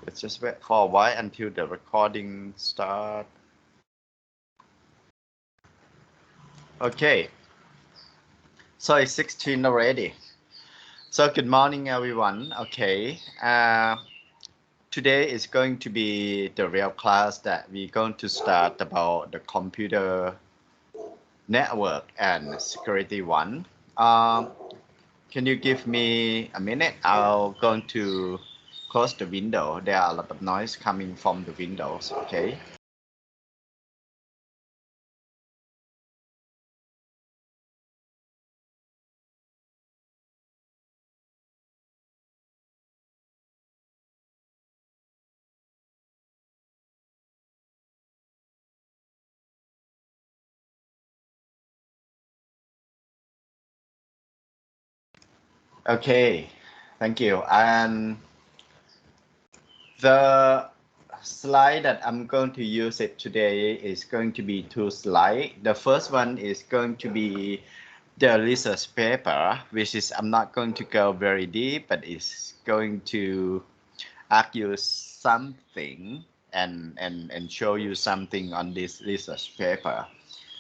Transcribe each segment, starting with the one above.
Let's just wait for a while until the recording start. Okay, so it's 16 already. So good morning, everyone. Okay, today is going to be the real class that we're going to start about the computer network and security one. Can you give me a minute? I'll going to close the window. There are a lot of noise coming from the windows. Okay. Okay. Thank you. And the slide that I'm going to use it today is going to be two slides. The first one is going to be the research paper, which is I'm not going to go very deep, but it's going to argue something and show you something on this research paper.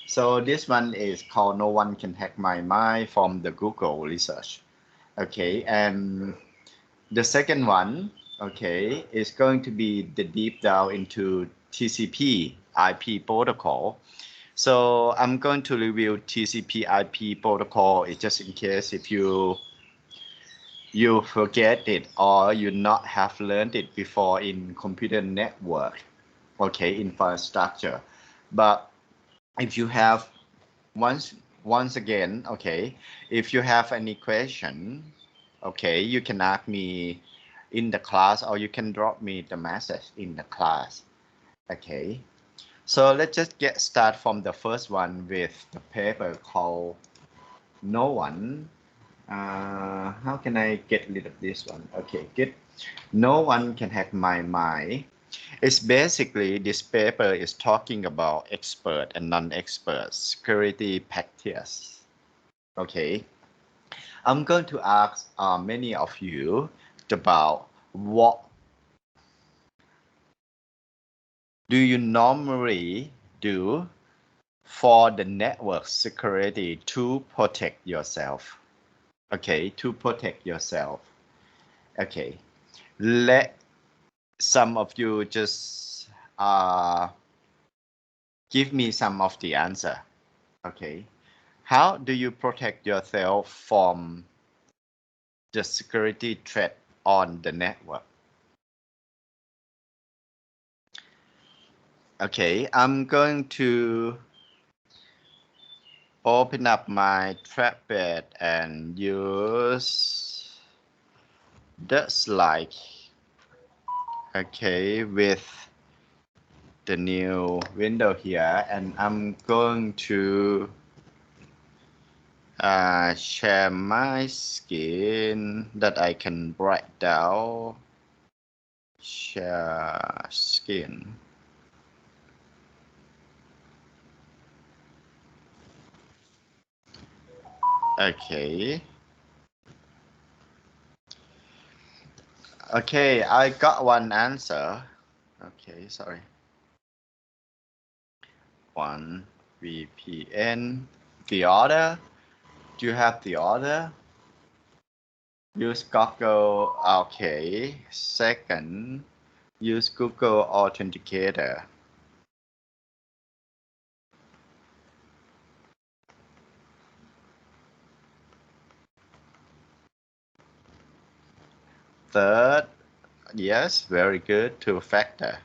So this one is called No One Can Hack My Mind from the Google research. Okay, and the second one, okay, is going to be the deep down into TCP IP protocol. So I'm going to review TCP IP protocol. It's just in case if you forget it or you not have learned it before in computer network, okay, infrastructure. But if you have once again, okay, if you have any question, okay, you can ask me in the class or you can drop me the message in the class. Okay, so let's just get started from the first one with the paper called No One. How can I get rid of this one? Okay, good. No one can hack my mind. It's basically this paper is talking about expert and non-expert security practice. Okay, I'm going to ask many of you about what do you normally do for the network security to protect yourself. Okay, to protect yourself. Okay, let some of you just give me some of the answer. Okay, how do you protect yourself from the security threat on the network? Okay, I'm going to open up my trackpad and use the slide. Okay, with the new window here, and I'm going to share my screen that I can write down. Share screen. Okay. Okay, I got one answer. Okay, sorry. One VPN. The other. Do you have the other? Use Google. Okay. Second, use Google Authenticator. Third, yes, very good, two-factor.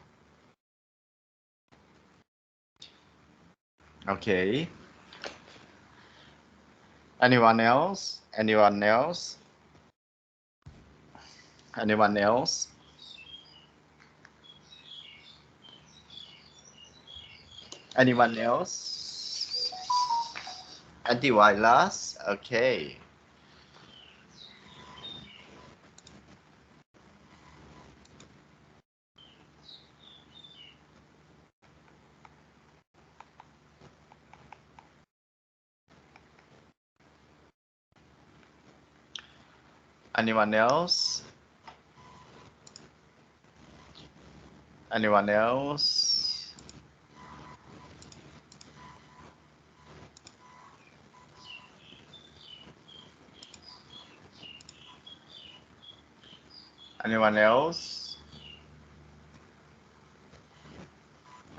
Okay. Anyone else? Anyone else? Anyone else? Anyone else? Antivirus? Okay. Anyone else? Anyone else? Anyone else?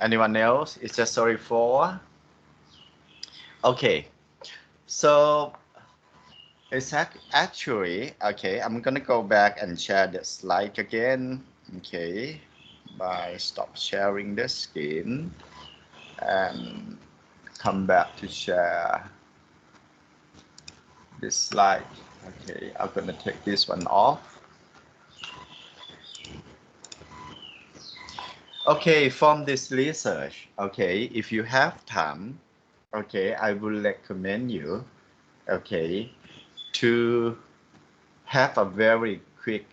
Anyone else? It's just sorry for. Okay, so it's actually okay. I'm gonna go back and share the slide again. Okay, by stop sharing the screen and come back to share this slide. Okay, I'm gonna take this one off. Okay, from this research, okay, if you have time, okay, I would recommend you, okay, to have a very quick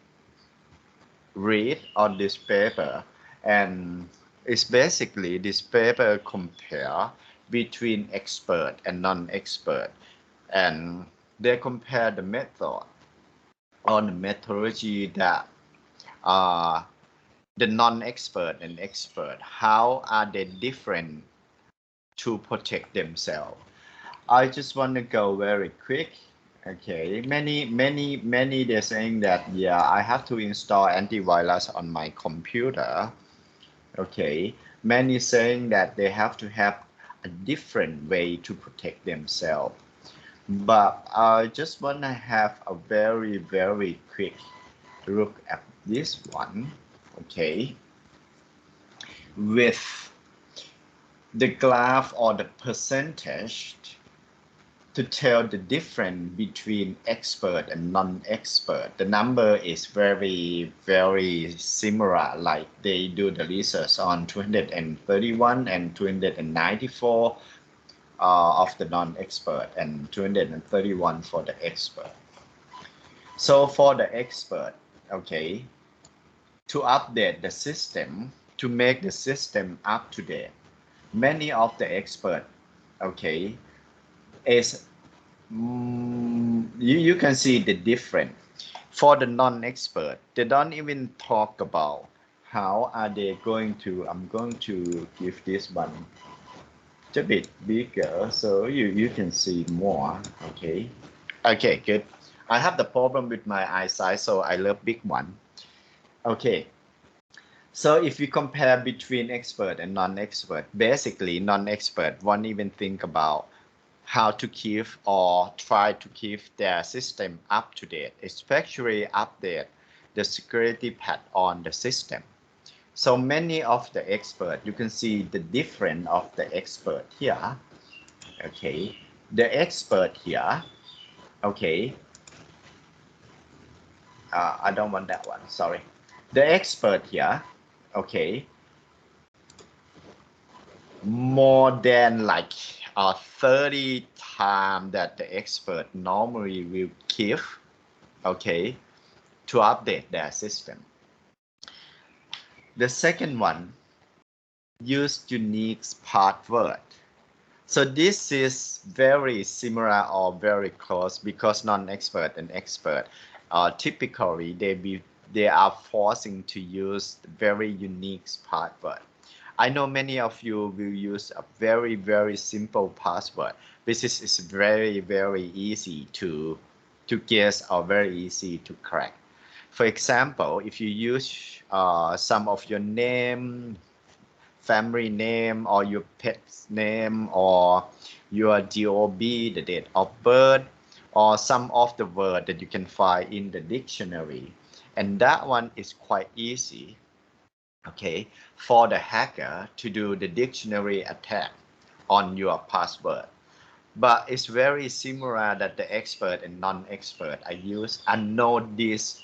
read on this paper. And it's basically this paper compare between expert and non-expert. And they compare the method or the methodology that the non-expert and expert, how are they different to protect themselves? I just want to go very quick. Okay, many they're saying that, yeah, I have to install antivirus on my computer. Okay, many saying that they have to have a different way to protect themselves. But I just want to have a very quick look at this one. Okay, with the graph or the percentage to tell the difference between expert and non-expert. The number is very similar, like they do the research on 231 and 294 of the non-expert and 231 for the expert. So for the expert, okay, to update the system, to make the system up to date, many of the expert, okay, is you can see the difference. For the non-expert, they don't even talk about how are they going to, I'm going to give this one a bit bigger so you can see more. Okay, okay, good. I have the problem with my eyesight, so I love big one. Okay, so if you compare between expert and non-expert, basically non-expert won't even think about how to keep or try to keep their system up to date, especially update the security patch on the system. So many of the experts, you can see the difference of the expert here. Okay, the expert here, okay, I don't want that one, sorry. The expert here, okay, more than like 30 times that the expert normally will give, okay, to update their system. The second one, use unique password. So this is very similar or very close because non-expert and expert typically they are forcing to use very unique password. I know many of you will use a very simple password. This is very easy to guess or very easy to crack. For example, if you use some of your name, family name, or your pet's name, or your DOB, the date of birth, or some of the word that you can find in the dictionary, and that one is quite easy, okay, for the hacker to do the dictionary attack on your password. But it's very similar that the expert and non-expert I use and know this,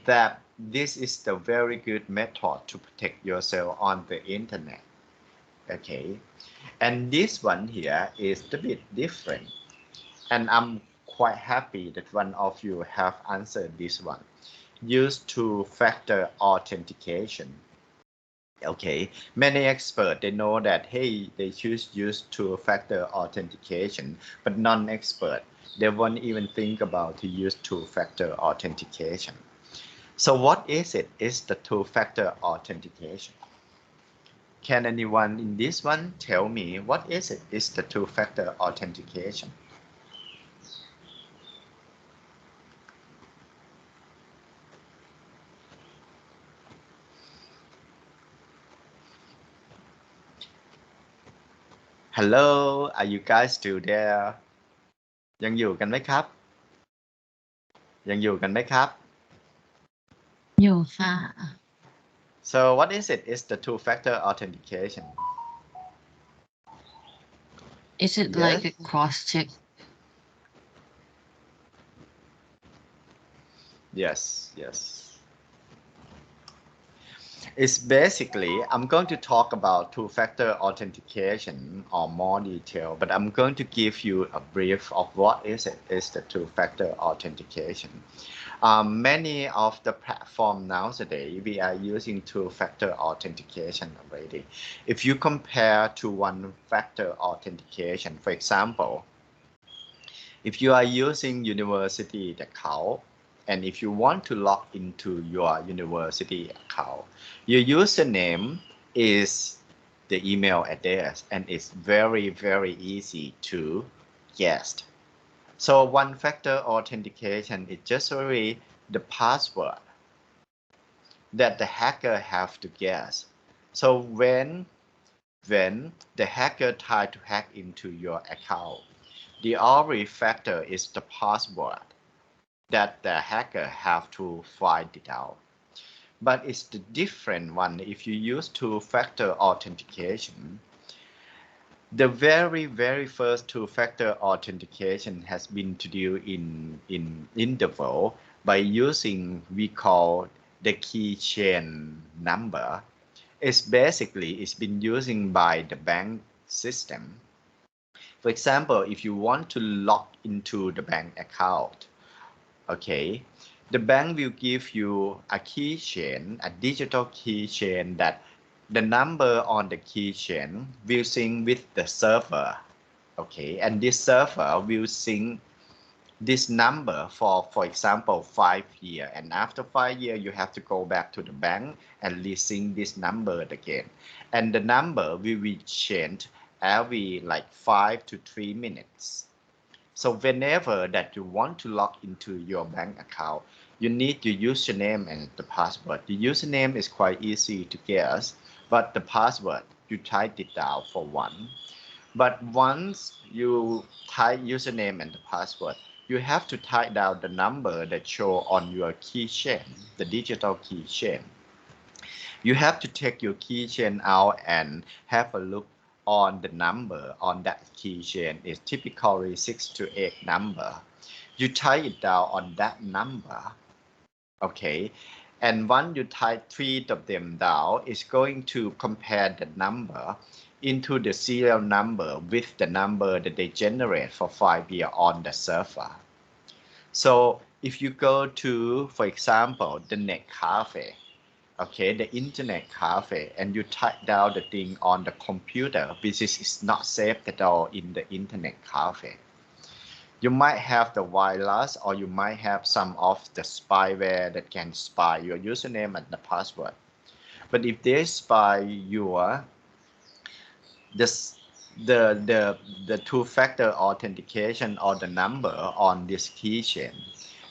that this is the very good method to protect yourself on the internet. Okay, and this one here is a bit different, and I'm quite happy that one of you have answered this one. Used two-factor authentication. Okay, many experts, they know that, hey, they choose use two-factor authentication, but non-expert, they won't even think about to use two-factor authentication. So what is it? It's the two-factor authentication. Can anyone in this one tell me what is it? It's the two-factor authentication. Hello, are you guys still there? ยังอยู่กันไหมครับ ยังอยู่กันไหมครับ อยู่ค่ะ So what is it? It's the two-factor authentication. Is it Yes. like a cross check? Yes, yes. It's basically, I'm going to talk about two-factor authentication or more detail, but I'm going to give you a brief of what is it. It's the two-factor authentication. Many of the platforms nowadays, we are using two-factor authentication already. If you compare to one-factor authentication, for example, if you are using university account, and if you want to log into your university account, your username is the email address, and it's very, very easy to guess. So one-factor authentication is just really the password that the hacker have to guess. So when the hacker try to hack into your account, the only factor is the password that the hacker have to find it out. But it's the different one if you use two-factor authentication. The very first two-factor authentication has been introduced in the world by using we call the keychain number. It's been using by the bank system. For example, if you want to log into the bank account, okay, the bank will give you a keychain, a digital keychain that the number on the keychain will sync with the server, okay, and this server will sync this number for example 5 years, and after 5 years you have to go back to the bank and resync this number again, and the number will be changed every like 5 to 3 minutes. So whenever that you want to log into your bank account, you need your username and the password. The username is quite easy to guess, but the password, you type it down for one. But once you type username and the password, you have to type down the number that show on your keychain, the digital keychain. You have to take your keychain out and have a look on the number on that keychain. Is typically 6 to 8 number. You type it down on that number, okay, and once you type 3 of them down, it's going to compare the number into the serial number with the number that they generate for 5 years on the server. So if you go to, for example, the net cafe, okay, the internet cafe, and you type down the thing on the computer, which is not safe at all in the internet cafe. You might have the virus, or you might have some of the spyware that can spy your username and the password. But if they spy your the two-factor authentication or the number on this keychain,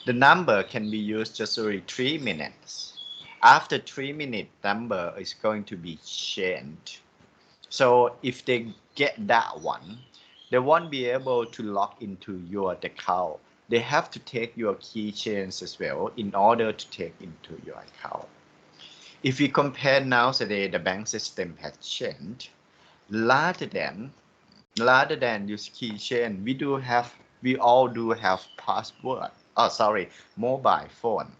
the number can be used just only 3 minutes. After 3 minutes, number is going to be changed. So if they get that one, they won't be able to log into your account. They have to take your keychains as well in order to take into your account. If we compare nowadays, the bank system has changed. Rather than use keychain, we all do have password. Oh, sorry, mobile phone.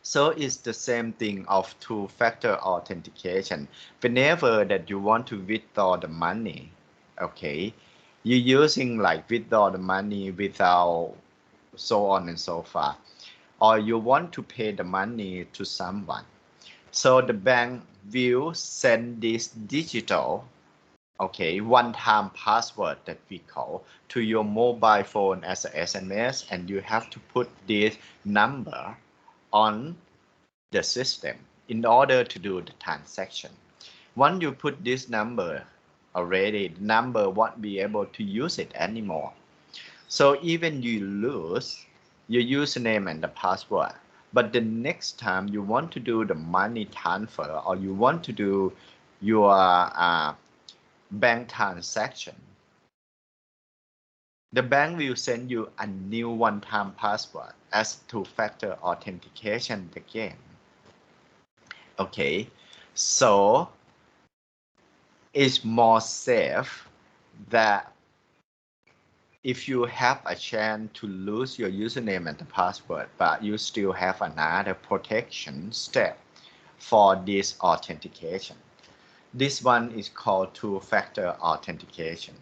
So it's the same thing of two-factor authentication. Whenever that you want to withdraw the money, okay, you're using like withdraw the money without so on and so forth, or you want to pay the money to someone. So the bank will send this digital, okay, one-time password that we call to your mobile phone as a SMS, and you have to put this number on the system in order to do the transaction. Once you put this number already, the number won't be able to use it anymore. So even you lose your username and the password, but the next time you want to do the money transfer or you want to do your bank transaction, the bank will send you a new one-time password as two-factor authentication again. Okay, so it's more safe that if you have a chance to lose your username and the password, but you still have another protection step for this authentication. This one is called two-factor authentication.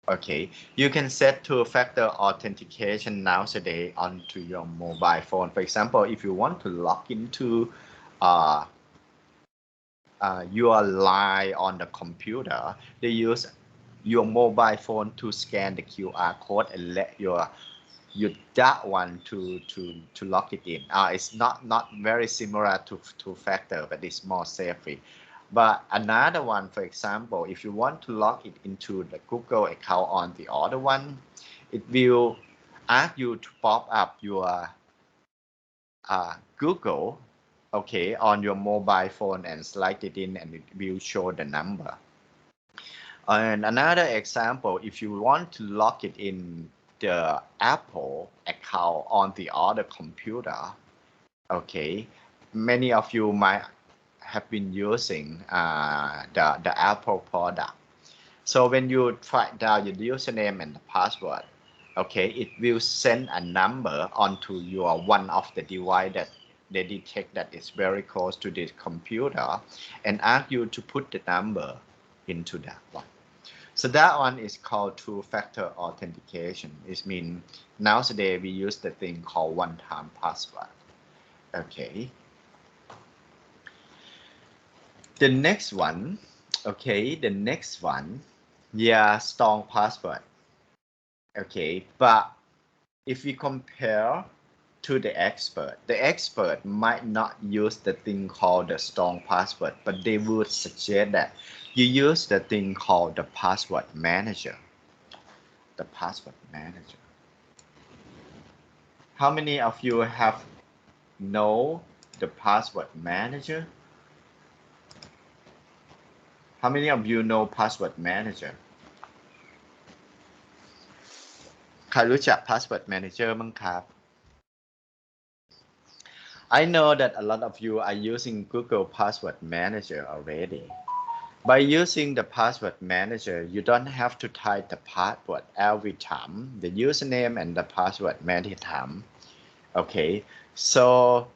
Okay, you can set two-factor authentication nowadays onto your mobile phone. For example, if you want to log into your line on the computer, they use your mobile phone to scan the QR code and let you that one to log it in. It's not very similar to two-factor, but it's more safe. But another one, for example, if you want to log it into the Google account on the other one, it will ask you to pop up your Google, okay, on your mobile phone and slide it in, and it will show the number. And another example, if you want to log it in the Apple account on the other computer, okay, many of you might have been using the Apple product. So when you type down your username and the password, okay, it will send a number onto your one of the device that they detect that is very close to the computer and ask you to put the number into that one. So that one is called two-factor authentication. It means nowadays we use the thing called one-time password. Okay. The next one, okay, the next one, yeah, strong password. Okay, but if we compare to the expert might not use the thing called the strong password, but they would suggest that you use the thing called the password manager. The password manager. How many of you have know the password manager? How many of you know password manager? ใครรู้จัก password manager มั้งครับ I know that a lot of you are using Google Password Manager already. By using the password manager, you don't have to type the password every time, the username and the password many time. Okay, so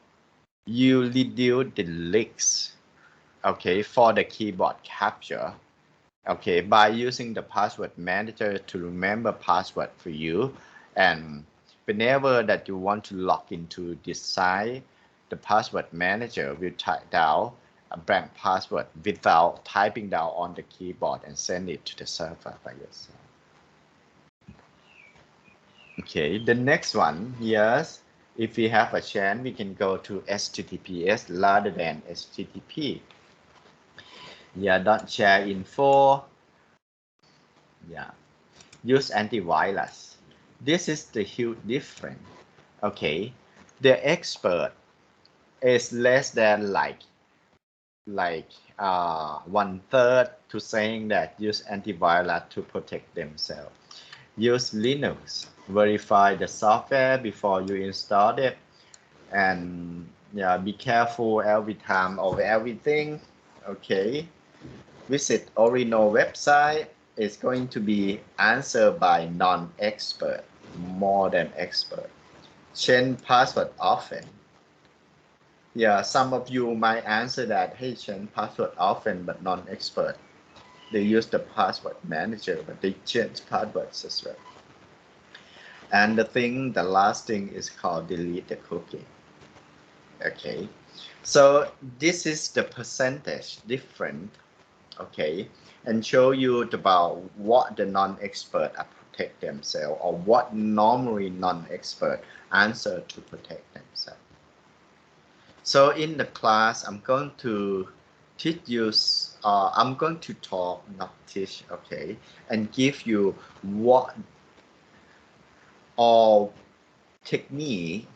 you reduce the leaks, okay, for the keyboard capture, okay, by using the password manager to remember password for you. And whenever that you want to log into this site, the password manager will type down a blank password without typing down on the keyboard and send it to the server by yourself. Okay, the next one, yes, if we have a chance, we can go to HTTPS rather than HTTP. Yeah, don't share info. Yeah, use antivirus. This is the huge difference. Okay, the expert is less than like 1/3 to saying that use antivirus to protect themselves. Use Linux, verify the software before you install it, and yeah, be careful every time of everything. Okay, visit original website. It's going to be answered by non-expert more than expert. Change password often. Yeah, some of you might answer that, hey, change password often, but non-expert. They use the password manager, but they change passwords as well. And the last thing is called delete the cookie. Okay, so this is the percentage different, okay, and show you about what the non-expert protect themselves or what normally non-expert answer to protect themselves. So in the class, I'm going to teach you, I'm going to talk, not teach, okay, and give you what all technique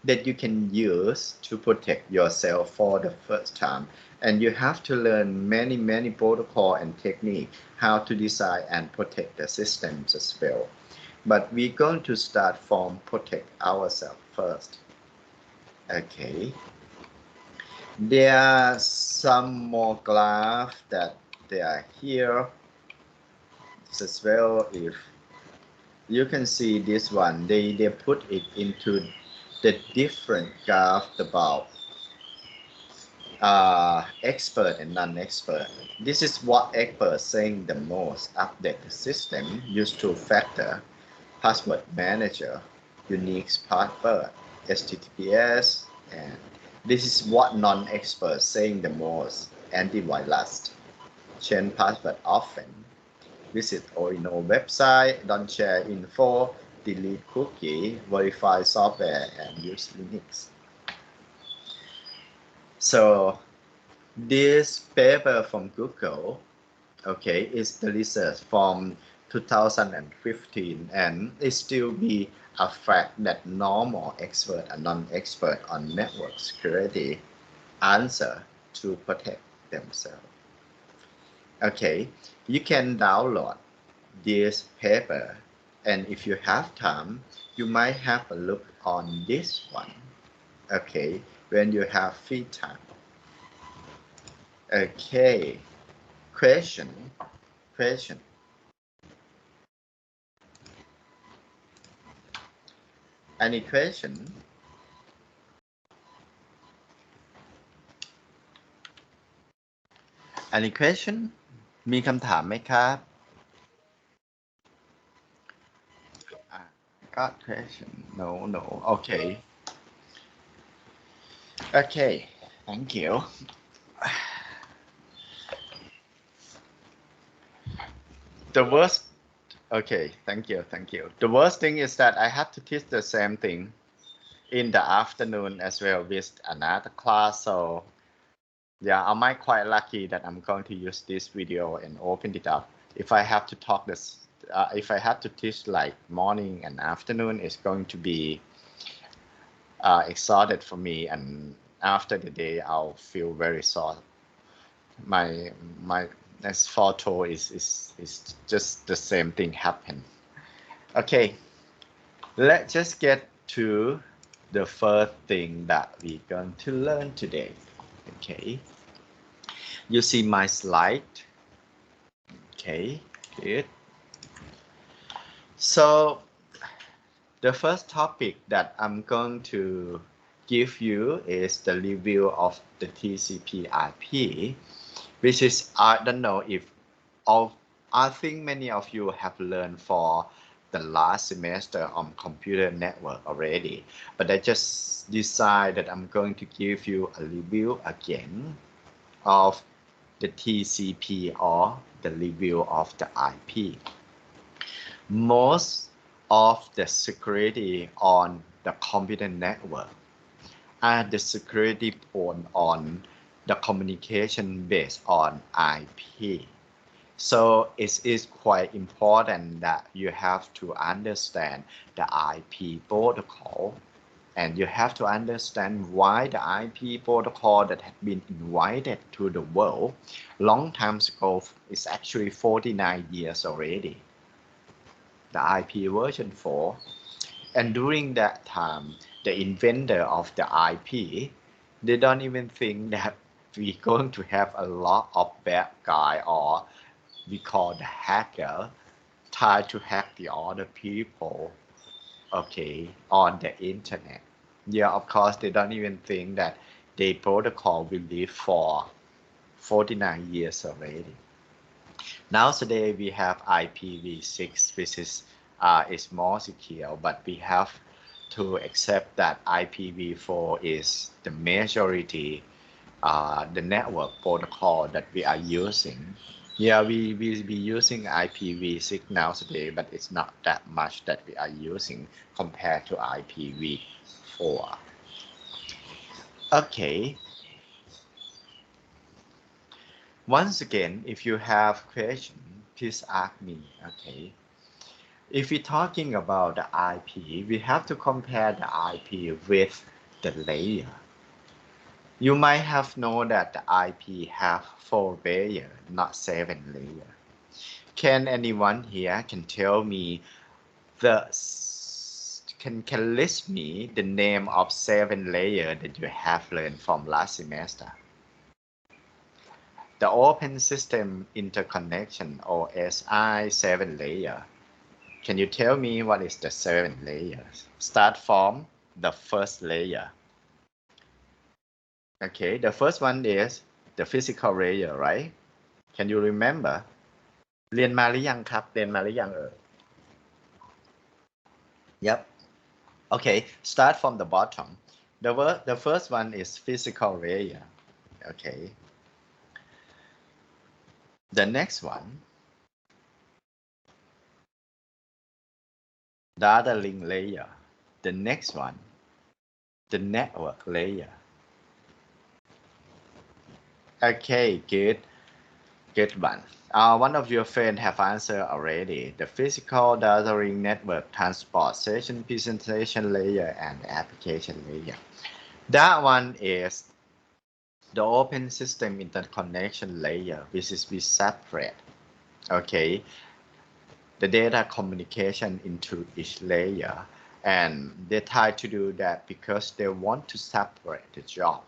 that you can use to protect yourself for the first time. And you have to learn many protocol and technique how to design and protect the systems as well. But we're going to start from protect ourselves first. Okay. There are some more graphs that they are here as well. If you can see this one, they put it into the different graph about expert and non-expert. This is what experts saying the most. Update the system, use two factor, password manager, unique password, HTTPS, and this is what non-experts saying the most. Antivirus, change password often, visit original website, don't share info, delete cookie, verify software, and use Linux. So this paper from Google, okay, is the research from 2015, and it still be a fact that normal expert and non-expert on network security answer to protect themselves. Okay, you can download this paper, and if you have time, you might have a look on this one. Okay, when you have free time. Okay, question. Any question? Any question มีคำถามไหมครับ Got question? No. Okay. Okay. Thank you. The worst. Okay. Thank you. The worst thing is that I have to teach the same thing in the afternoon as well with another class. So yeah, am I quite lucky that I'm going to use this video and open it up. If I have to talk this, if I have to teach like morning and afternoon, it's going to be exhausted for me, and after the day I'll feel very sore. My as photo is just the same thing happen. Okay, let's just get to the first thing that we're going to learn today. Okay, you see my slide. Okay, good. So the first topic that I'm going to give you is the review of the TCP IP, which is, I don't know if all, I think many of you have learned for the last semester on computer network already, but I just decided I'm going to give you a review again of the TCP or the review of the IP. Most of the security on the computer network are the security on the communication based on IP. So it is quite important that you have to understand the IP protocol, and you have to understand why the IP protocol that had been invited to the world long time ago is actually 49 years already. The IP version 4, and during that time the inventor of the IP, they don't even think that we're going to have a lot of bad guy, or we call the hacker, try to hack the other people, okay, on the internet. Yeah, of course they don't even think that the protocol will live for 49 years already. Now today we have IPv6, which is more secure, but we have to accept that IPv4 is the majority, the network protocol that we are using. Yeah, we be using IPv6 now today, but it's not that much that we are using compared to IPv4. Okay. Once again, if you have question, please ask me. Okay. If we're talking about the IP, we have to compare the IP with the layer. You might have known that the IP have 4 layers, not 7 layers. Can anyone here can tell me can list me the name of 7 layers that you have learned from last semester? The Open System Interconnection or SI 7 layer. Can you tell me what is the 7 layers? Start from the first layer. Okay, the first one is the physical layer, right? Can you remember? เรียนมาหรือยังครับ เรียนมาหรือยังYep. Okay, start from the bottom. The first one is physical layer. Okay. The next one, data link layer. The next one, the network layer. Okay, good one. One of your friends have answered already. The physical data link network transport session presentation layer and application layer. That one is the open system interconnection layer, which is we separate. Okay, the data communication into each layer, and they try to do that because they want to separate the job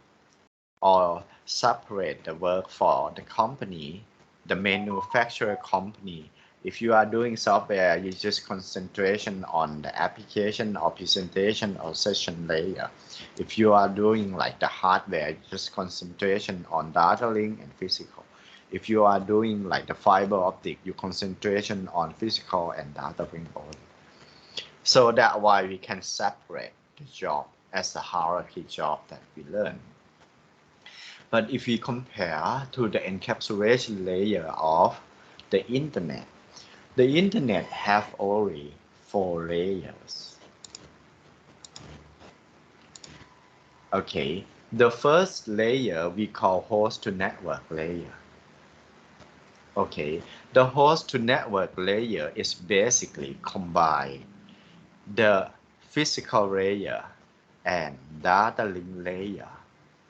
or separate the work for the company, the manufacturer company. If you are doing software, you just concentration on the application or presentation or session layer. If you are doing like the hardware, just concentration on data link and physical. If you are doing like the fiber optic, you concentration on physical and data link only. So that's why we can separate the job as a hierarchy job that we learn. But if we compare to the encapsulation layer of the internet have only 4 layers. Okay, the first layer we call host to network layer. Okay, the host to network layer is basically combine the physical layer and data link layer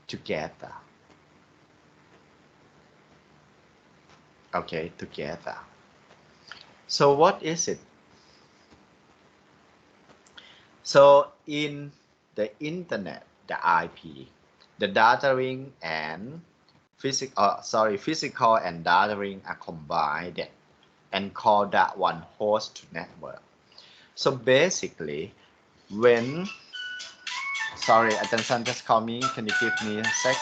together. Okay, together. So what is it? So in the internet, the IP, the data link and physical and data link are combined and call that one host to network. So basically, when attention just call me, can you give me a sec?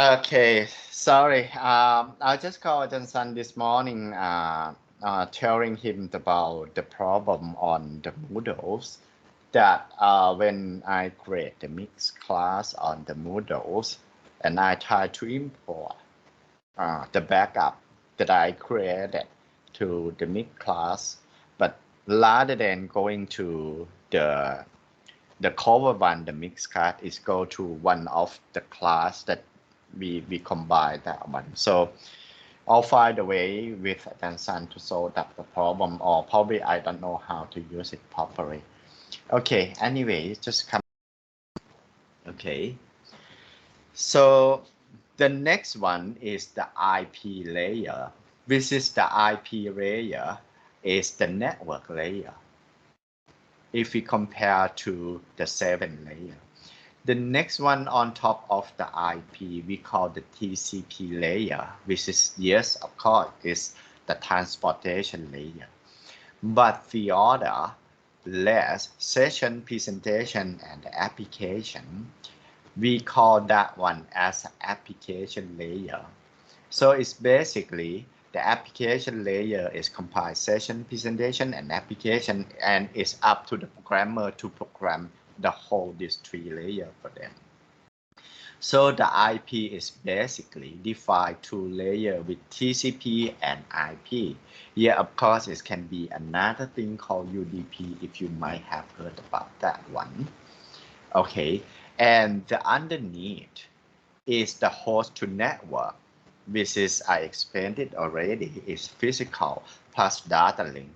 Okay, sorry. I just called Johnson this morning, telling him about the problem on the Moodles. That when I create the mixed class on the Moodles, and I try to import the backup that I created to the mixed class, but rather than going to the cover one, the mixed class is go to one of the class that we combine that one. So I'll find a way with Johnson to solve that the problem, or probably I don't know how to use it properly. Okay, anyway, just come. Okay, so the next one is the IP layer. This is the IP layer, is the network layer. If we compare to the 7 layer. The next one on top of the IP, we call the TCP layer, which is, yes, of course, is the transportation layer. But the other less session presentation and application, we call that one as application layer. So it's basically the application layer is compiled session, presentation, and application, and it's up to the programmer to program the whole these 3 layers for them. So the IP is basically defined 2 layers with TCP and IP. Yeah, of course, it can be another thing called UDP if you might have heard about that one. Okay, and the underneath is the host to network, which is, I explained it already, is physical plus data link.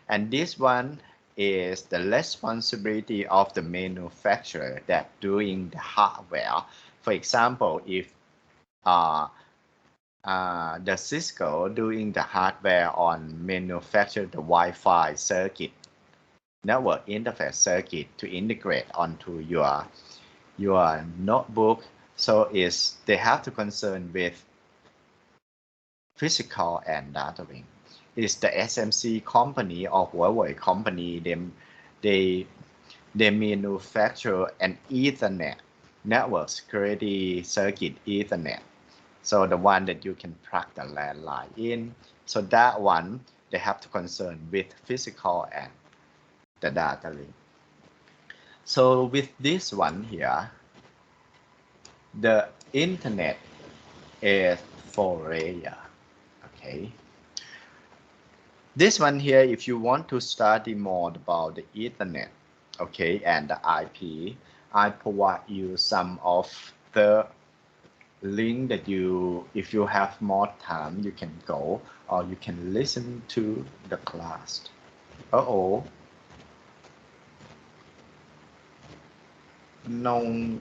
And this one is the responsibility of the manufacturer that doing the hardware. For example, if the Cisco doing the hardware on manufacture the Wi-Fi circuit, network interface circuit to integrate onto your notebook. So is they have to concern with physical and data link. Is the SMC company or Huawei company, they manufacture an Ethernet network security circuit Ethernet. So the one that you can plug the landline in. So that one they have to concern with physical and the data link. So with this one here, the internet is 4 layer. Okay. This one here, if you want to study more about the Ethernet, okay, and the IP, I provide you some of the link that you, if you have more time, you can go or you can listen to the class. Uh-oh. No,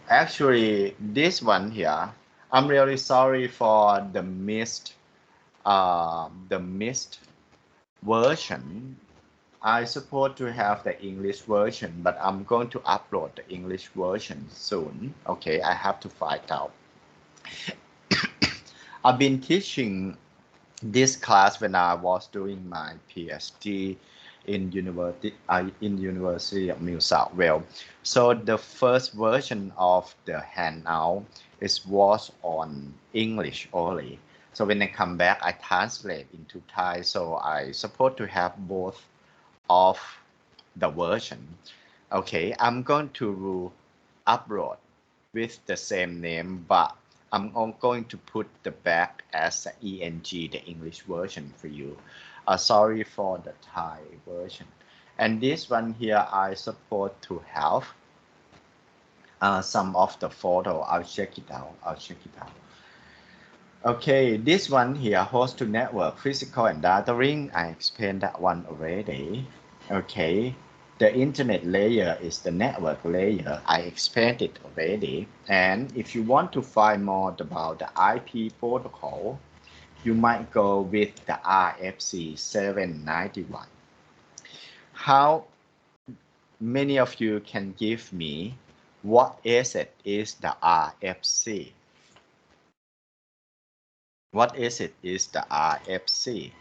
actually, this one here, I'm really sorry for the missed version. I suppose to have the English version, but I'm going to upload the English version soon. Okay, I have to find out. I've been teaching this class when I was doing my PhD in University of New South Wales. So the first version of the handout was on English only. So when I come back, I translate into Thai. So I suppose to have both of the version. Okay, I'm going to upload with the same name, but I'm going to put the back as ENG, the English version for you. Sorry for the Thai version. And this one here, I support to have some of the photo. I'll check it out. Okay, this one here, host to network, physical and data link. I explained that one already. Okay, the internet layer is the network layer. I explained it already. And if you want to find more about the IP protocol, you might go with the RFC 791. How many of you can give me what is it is the RFC? What is it is the RFC?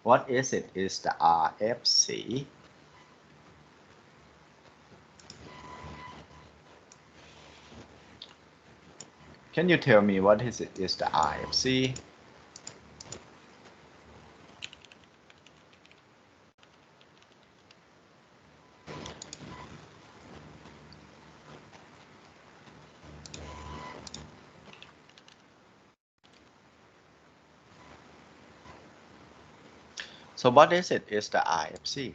What is it is the RFC? Can you tell me what is it is the RFC? So what is it is the RFC?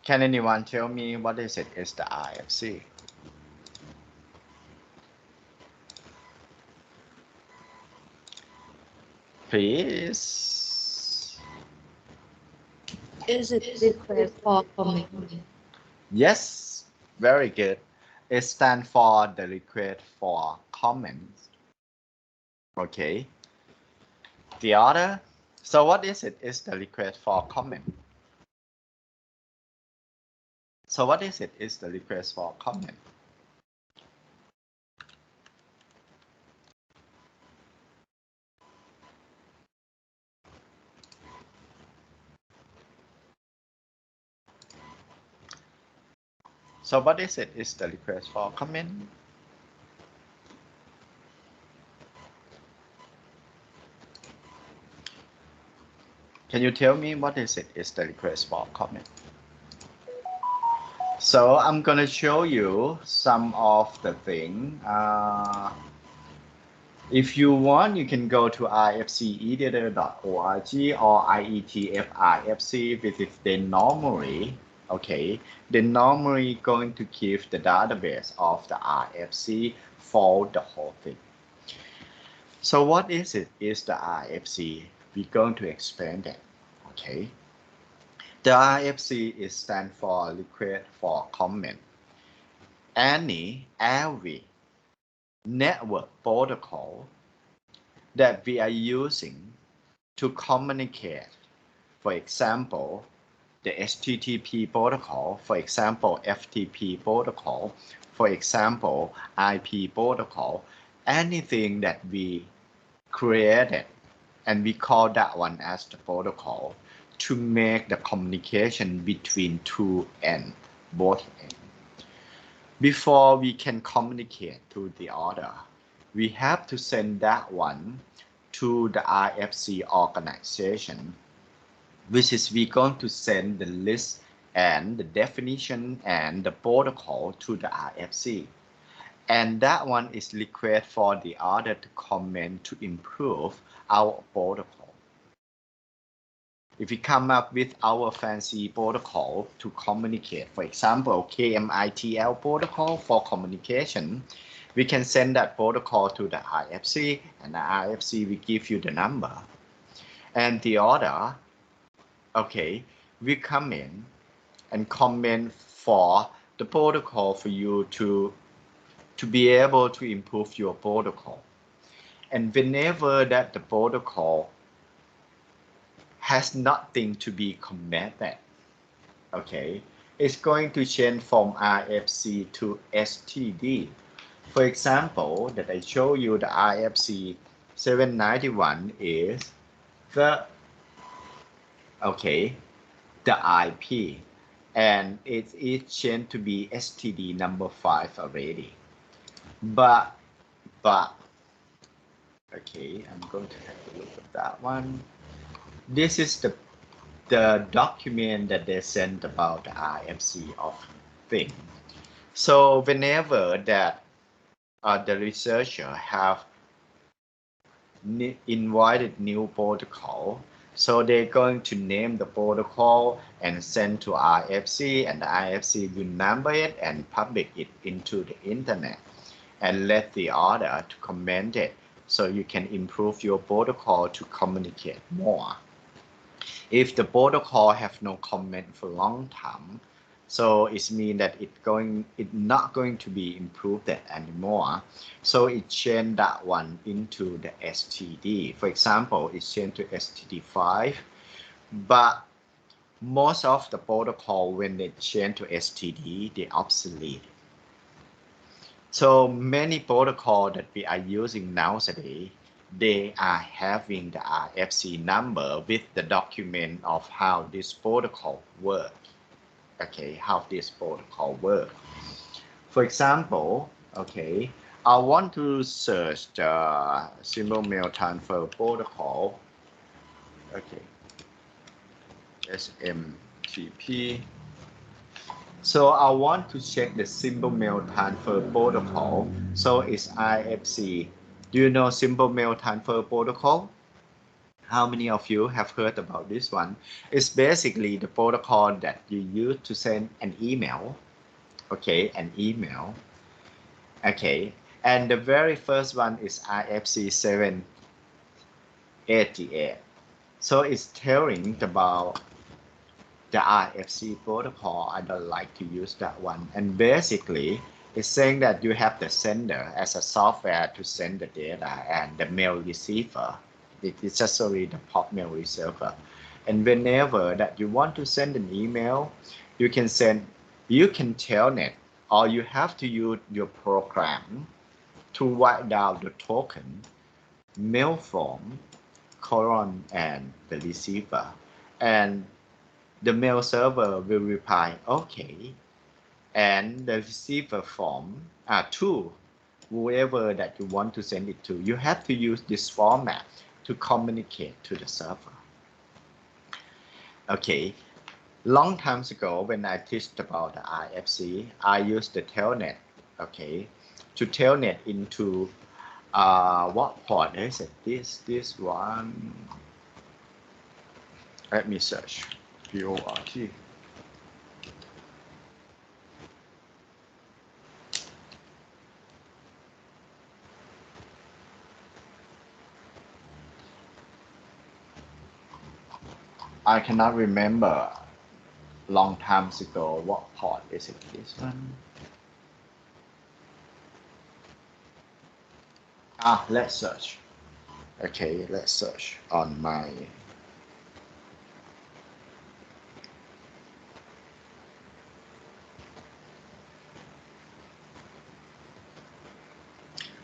Can anyone tell me what is it is the RFC? Please. Is it request for comment? Yes, very good. It stands for the request for comments. Okay. The other. So what is it is the request for comment? So what is it is the request for comment? So what is it is the request for comment? Can you tell me what is it is the request for comment? So I'm gonna show you some of the thing. If you want, you can go to ifceeditor.org or IETF-RFC, which is they normally, okay, they normally going to give the database of the RFC for the whole thing. So what is it is the RFC? We're going to explain that, okay. The RFC is stand for request for comment. Every network protocol that we are using to communicate, for example, the HTTP protocol, for example, FTP protocol, for example, IP protocol, anything that we created, and we call that one as the protocol to make the communication between two and both ends. Before we can communicate to the other, we have to send that one to the RFC organization, which is we going to send the list and the definition and the protocol to the RFC. And that one is request for the other to comment to improve our protocol. If we come up with our fancy protocol to communicate, for example, KMITL protocol for communication, we can send that protocol to the IFC, and the IFC will give you the number. And the other, okay, we come in and comment for the protocol for you to be able to improve your protocol. And whenever that the protocol has nothing to be commented, okay, it's going to change from RFC to STD. For example, that I show you the RFC 791 is the, okay, the IP, and it is changed to be STD number 5 already. But, okay, I'm going to have a look at that one. This is the document that they sent about the RFC of thing. So whenever that the researcher have invited new protocol, so they're going to name the protocol and send to RFC, and the RFC will number it and publish it into the internet and let the other to comment it, so you can improve your protocol to communicate more. If the protocol have no comment for a long time, so it means that it not going to be improved anymore. So it changed that one into the STD. For example, it changed to STD5, but most of the protocol when they change to STD, they obsolete. So many protocol that we are using nowadays, they are having the RFC number with the document of how this protocol works. Okay, how this protocol work. For example, okay, I want to search the simple mail transfer protocol. Okay, SMTP. So I want to check the simple mail transfer protocol. So it's IFC. Do you know simple mail transfer protocol? How many of you have heard about this one? It's basically the protocol that you use to send an email. Okay, an email. Okay, and the very first one is IFC 788. So it's telling about the IFC protocol. I don't like to use that one. And basically, it's saying that you have the sender as a software to send the data and the mail receiver. It's just only the pop mail receiver. And whenever that you want to send an email, you can telnet, or you have to use your program to write down the token, mail form, colon, and the receiver. And the mail server will reply, okay, and the receiver form to whoever that you want to send it to. You have to use this format to communicate to the server. Okay, long times ago when I teached about the IFC, I used the telnet, okay, to telnet into what port is it? This one. Let me search. PORT. I cannot remember long times ago what port is it. This one. Let's search. Okay, let's search on my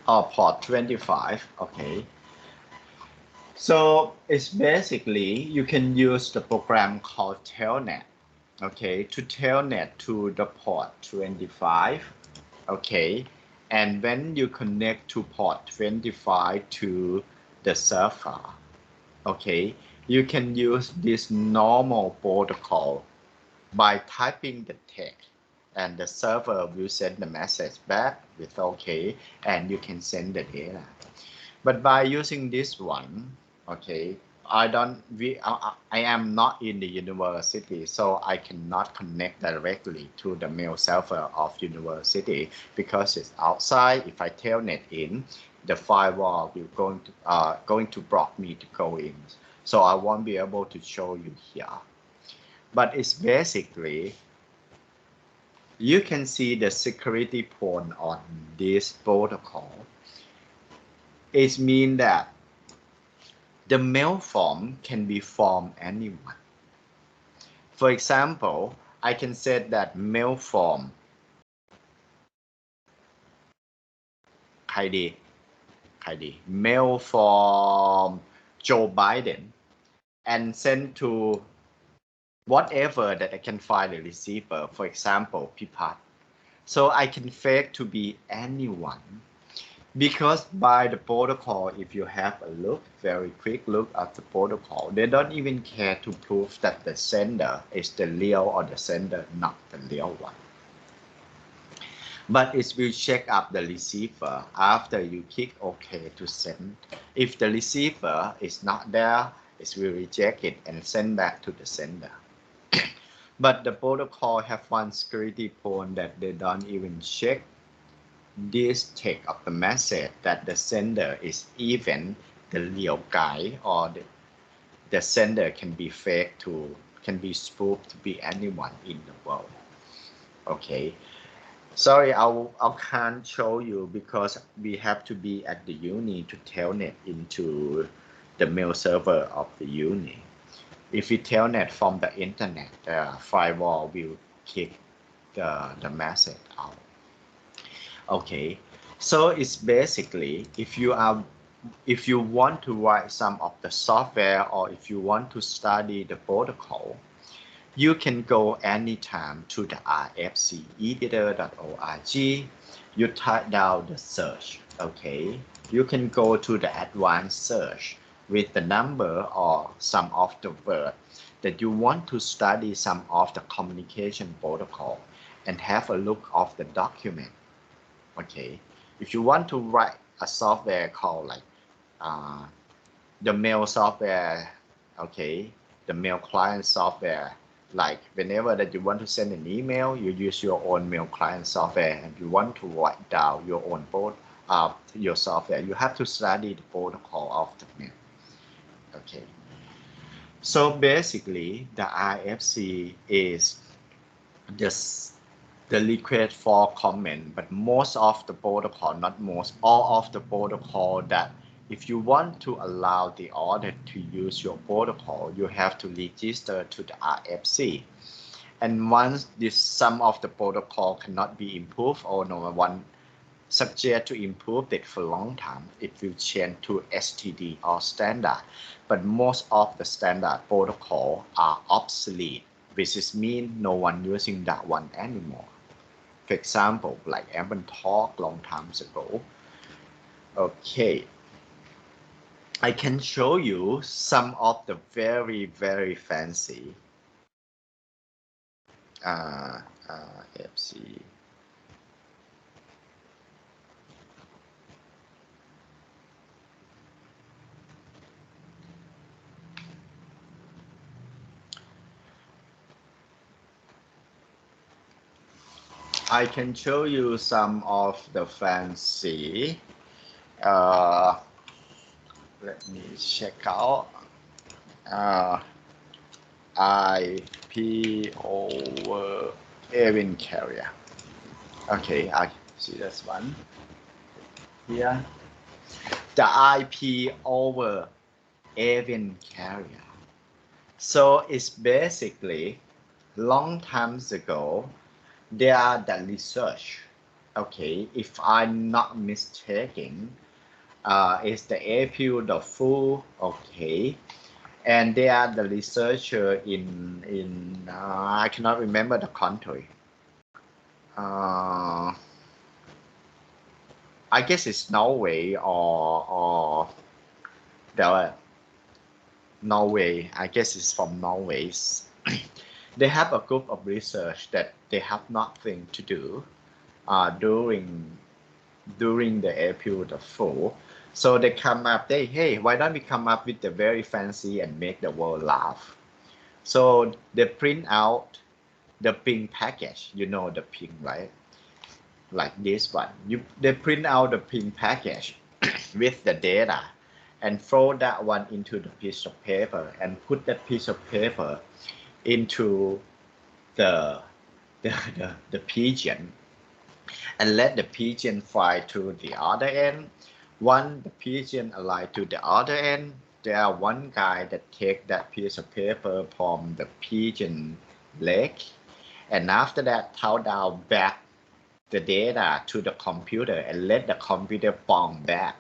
port 25. Okay. So it's basically you can use the program called telnet. Okay, to telnet to the port 25. Okay, and when you connect to port 25 to the server, okay, you can use this normal protocol by typing the text, and the server will send the message back with okay, and you can send the data. But by using this one, okay, I am not in the university, so I cannot connect directly to the mail server of university because it's outside. If I telnet in, the firewall will going to block me to go in, so I won't be able to show you here. But it's basically you can see the security point on this protocol. It means that the mail form can be from anyone. For example, I can say that mail form ใครดี mail from Joe Biden and send to whatever that I can find the receiver, for example, Pipat. So I can fake to be anyone. Because by the protocol, if you have a look, very quick look at the protocol, they don't even care to prove that the sender is the real or the sender not the real one. But it will check up the receiver after you click OK to send. If the receiver is not there, it will reject it and send back to the sender. But the protocol have one security point that they don't even check this text of the message that the sender is even the real guy, or the sender can be fake can be spoofed to be anyone in the world. Okay, sorry, I can't show you because we have to be at the uni to telnet into the mail server of the uni. If we telnet from the internet, the firewall will kick the message out. Okay, so it's basically if you want to write some of the software or if you want to study the protocol, You can go anytime to the rfceditor.org. You type down the search, okay? You can go to the advanced search with the number or some of the word that you want to study some of the communication protocol and have a look of the document, okay? If you want to write a software called like uh, the mail software, okay, the mail client software, like whenever that you want to send an email, you use your own mail client software, and you want to write down your own your software, you have to study the protocol of the mail, okay. So basically the RFC is just the request for comment, but most of the protocol, not most, all of the protocol that if you want to allow the other to use your protocol, you have to register to the RFC. And once this some of the protocol cannot be improved or no one subject to improve it for a long time, it will change to STD or standard. But most of the standard protocol are obsolete, which is mean no one using that one anymore. For example, like Evan talked long times ago. Okay, I can show you some of the very fancy FC. I can show you some of the fancy. Let me check out. IP over Evin carrier. Okay, I see this one here. The IP over Evin carrier. So it's basically long times ago, there are the research. Okay, if I'm not mistaken, it's the April the Fool. Okay, and they are the researcher in I cannot remember the country. I guess it's Norway or the Norway. I guess it's from Norway. They have a group of research that they have nothing to do during the April the Fool. So they come up, hey, why don't we come up with the very fancy and make the world laugh? So they print out the ping package, you know the ping, right? Like this one. They print out the ping package with the data and throw that one into the piece of paper and put that piece of paper into the the pigeon and let the pigeon fly to the other end. Once the pigeon alight to the other end, there are one guy that take that piece of paper from the pigeon leg, and after that throw down back the data to the computer and let the computer bounce back.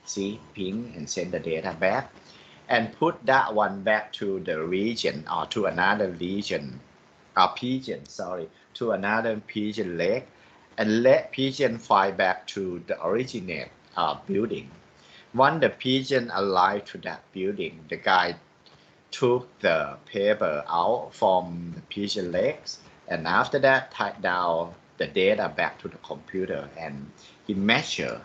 See, ping and send the data back, and put that one back to the region or to another region, pigeon, sorry, to another pigeon leg, and let pigeon fly back to the originate building. Once the pigeon arrived to that building, the guy took the paper out from the pigeon legs, and after that typed down the data back to the computer, and he measured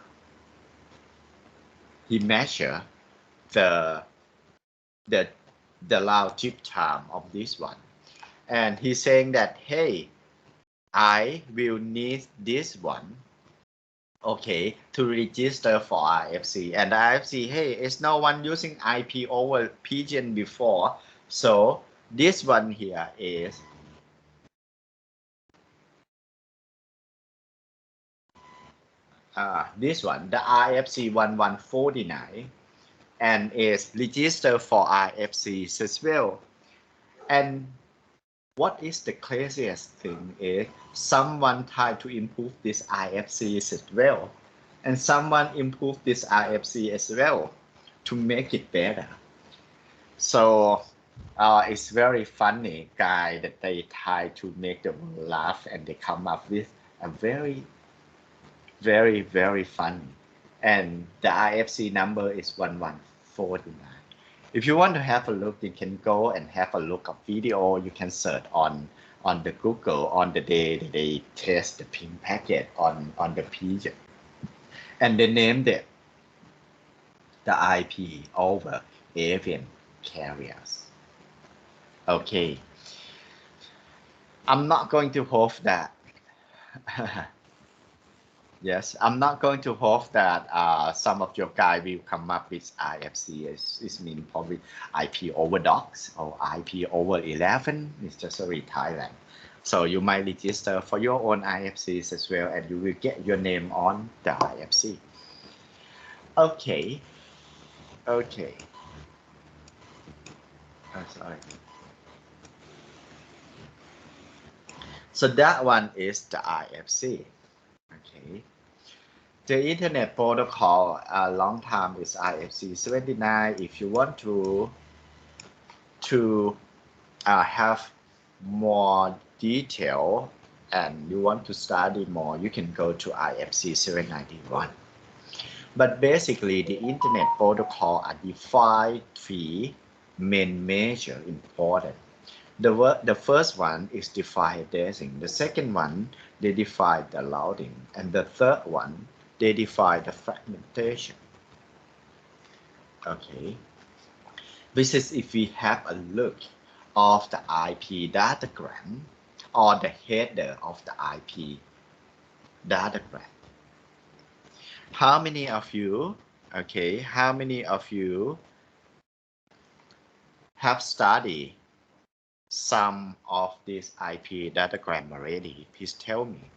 the the the round trip time of this one, and he's saying that, hey, I will need this one, okay, to register for RFC. And the RFC, hey, it's no one using IP over pigeon before, so this one here is this one, the RFC 1149, and is registered for RFCs as well. And what is the craziest thing is someone tried to improve this IFCs as well, and someone improved this IFC as well to make it better. So It's very funny guy that they try to make the world laugh and they come up with a very fun. And the IFC number is 1149. If you want to have a look, you can go and have a look of video. You can search on the Google on the day that they test the ping packet on the pigeon. And they named it the IP over avian carriers. Okay, I'm not going to hope that. Yes, I'm not going to hope that some of your guys will come up with IFC. It means probably IP over docs or IP over 11. It's just a Thailand. So you might register for your own IFCs as well, and you will get your name on the IFC. Okay. Okay. Oh, sorry. So that one is the IFC. Okay. The Internet Protocol a long time is IFC 79. If you want to have more detail and you want to study more, you can go to IFC 791. But basically, the Internet Protocol are defined three main major important. The first one is define addressing. The second one, they define the routing. And the third one, they define the fragmentation. Okay. This is if we have a look of the IP datagram or the header of the IP datagram. How many of you, okay, how many of you have studied some of this IP datagram already? Please tell me.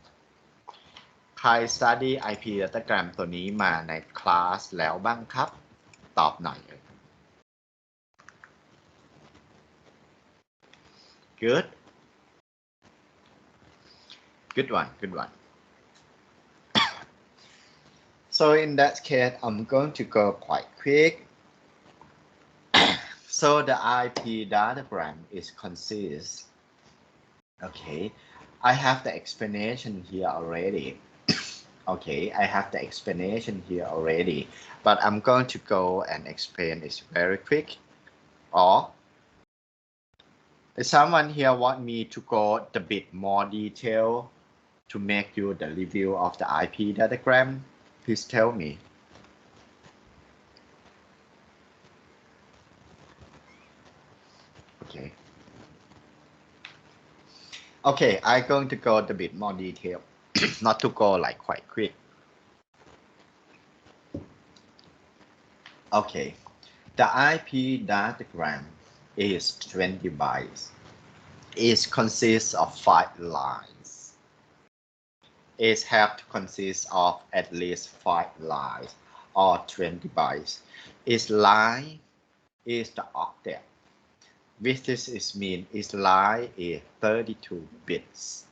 ใคร study IP datagram ตัวนี้มาในคลาสแล้วบ้างครับ ตอบหน่อย Good. Good one. Good one. So in that case, I'm going to go quite quick. So the IP datagram is consists. Okay, I have the explanation here already. Okay, I have the explanation here already, but I'm going to go and explain it very quick. Or someone here want me to go a bit more detail to make you the review of the IP datagram? Please tell me. Okay. Okay, I'm going to go a bit more detail, not to go like quite quick. Okay, the IP datagram is 20 bytes. It consists of 5 lines. It has to consist of at least 5 lines or 20 bytes. Each line is the octet. Which this is mean each line is 32 bits.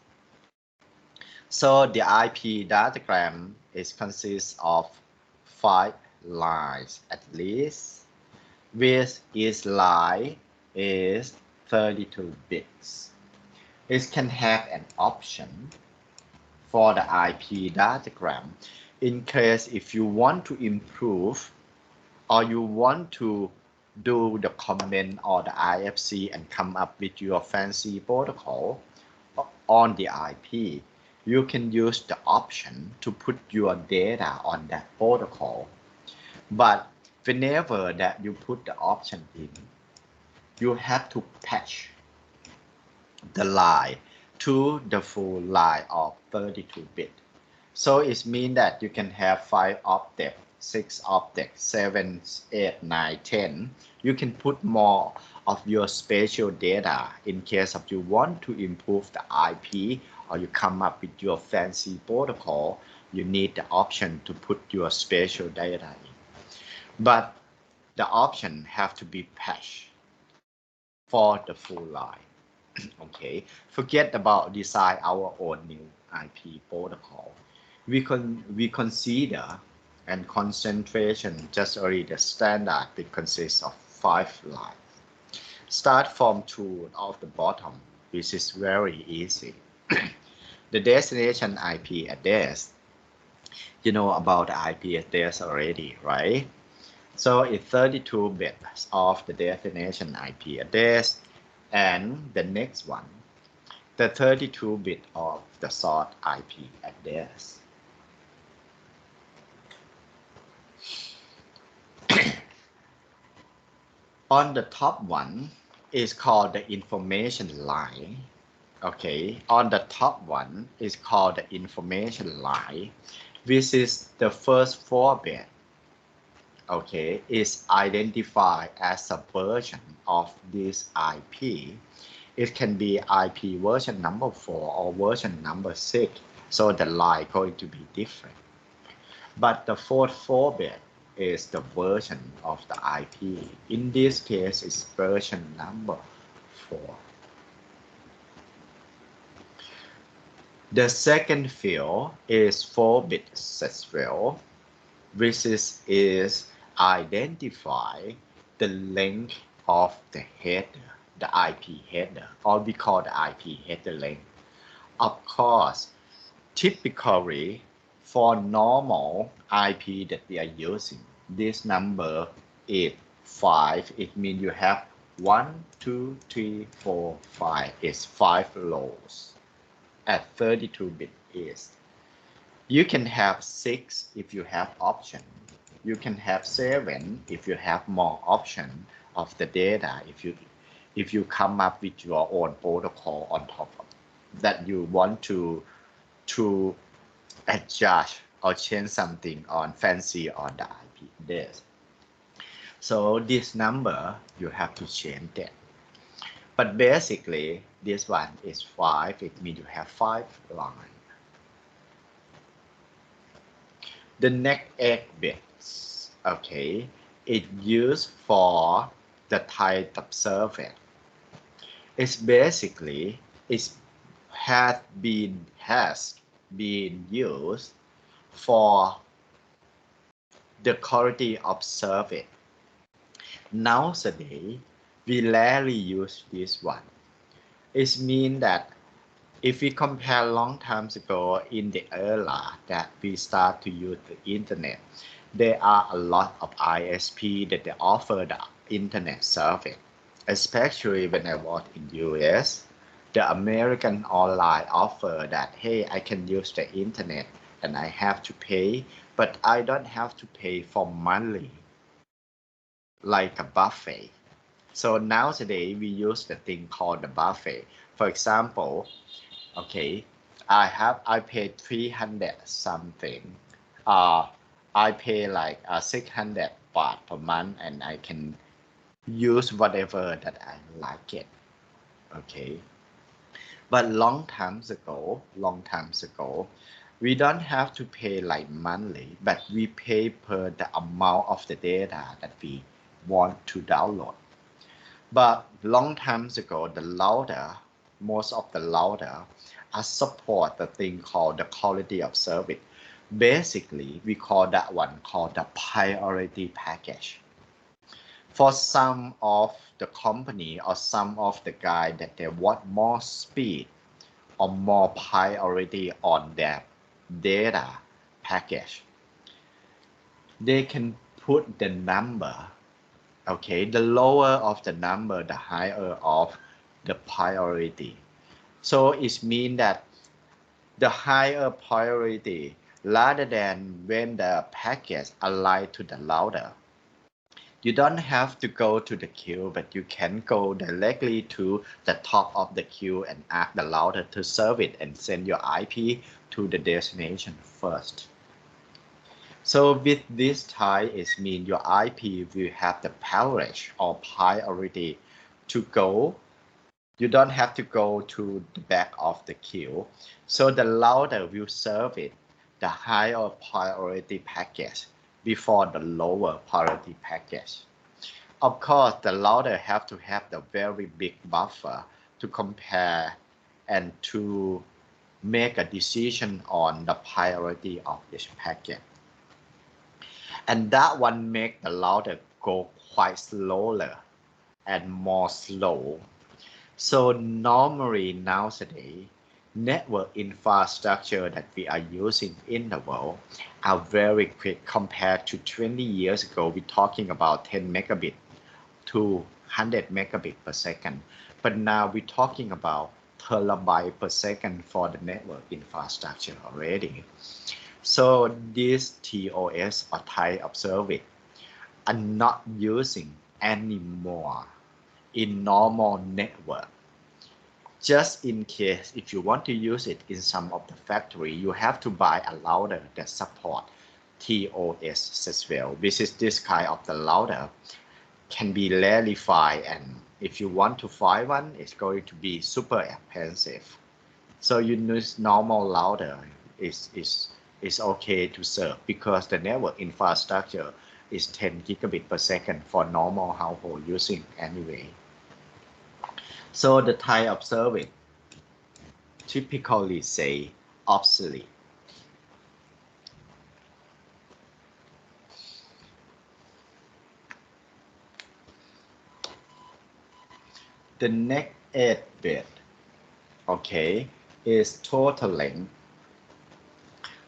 So the IP datagram is consists of 5 lines at least, with each line is 32 bits. It can have an option for the IP datagram in case if you want to improve or you want to do the comment or the IFC and come up with your fancy protocol on the IP. You can use the option to put your data on that protocol. But whenever that you put the option in, you have to patch the line to the full line of 32-bit. So it means that you can have 5 objects, 6 objects, 7, 8, 9, 10. You can put more of your spatial data in case of you want to improve the IP or you come up with your fancy protocol. You need the option to put your spatial data in. But the option have to be patched for the full line. Okay, forget about design our own new IP protocol. We consider and concentration just already the standard. It consists of 5 lines. Start from two of the bottom, which is very easy. The destination IP address. You know about the IP address already, right? So it's 32 bits of the destination IP address, and the next one, the 32 bit of the source IP address. On the top one is called the information line. Okay, on the top one is called the information line, which is the first 4 bit. Okay, is identified as a version of this IP. It can be IP version number 4 or version number 6, so the line going to be different. But the fourth 4 bit is the version of the IP. In this case, it's version number 4. The second field is 4 bits as well, which is identify the length of the header, the IP header, or we call the IP header length. Of course, typically for normal IP that we are using, this number is 5. It means you have 1, 2, 3, 4, 5. It's 5 rows at 32 bit is. You can have 6 if you have option. You can have 7 if you have more option of the data. If you come up with your own protocol on top of that you want to adjust or change something on fancy on the IP address. So this number you have to change that. But basically this one is 5. It means you have 5 lines. The next 8 bits, okay, it's used for the type of service. It's basically has been used for the quality of service. Nowadays, we rarely use this one. It means that if we compare long time ago in the era that we start to use the internet, there are a lot of ISP that they offer the internet service. Especially when I was in US, the American online offer that, hey, I can use the internet and I have to pay, but I don't have to pay for monthly, like a buffet. So nowadays we use the thing called the buffet. For example, okay, I paid 300 something. I pay like 600 baht per month, and I can use whatever that I like it. Okay, but long times ago, we don't have to pay like monthly, but we pay per the amount of the data that we want to download. But long times ago, the router, most of the router support the thing called the quality of service. Basically, we call that one called the priority package. For some of the company or some of the guy that they want more speed or more priority on their data package, they can put the number. Okay, the lower of the number, the higher of the priority. So it means that the higher priority, rather than when the package align to the router, you don't have to go to the queue, but you can go directly to the top of the queue and ask the router to serve it and send your IP to the destination first. So with this type, it means your IP will have the privilege or priority to go. You don't have to go to the back of the queue. So the router will serve it the higher priority package before the lower priority package. Of course, the router have to have the very big buffer to compare and to make a decision on the priority of each packet. And that one make the router go quite slower and more slow. So normally nowadays, network infrastructure that we are using in the world are very quick compared to 20 years ago. We're talking about 10 megabit to 100 megabit per second. But now we're talking about terabyte per second for the network infrastructure already. So this TOS or type of service are not using anymore in normal network. Just in case if you want to use it in some of the factory, you have to buy a router that support TOS as well. This is this kind of the router can be rarely find, and if you want to find one, it's going to be super expensive. So you use normal router is okay to serve because the network infrastructure is 10 gigabit per second for normal household using anyway. So the type of service typically say obsolete. The next 8-bit, okay, is total length.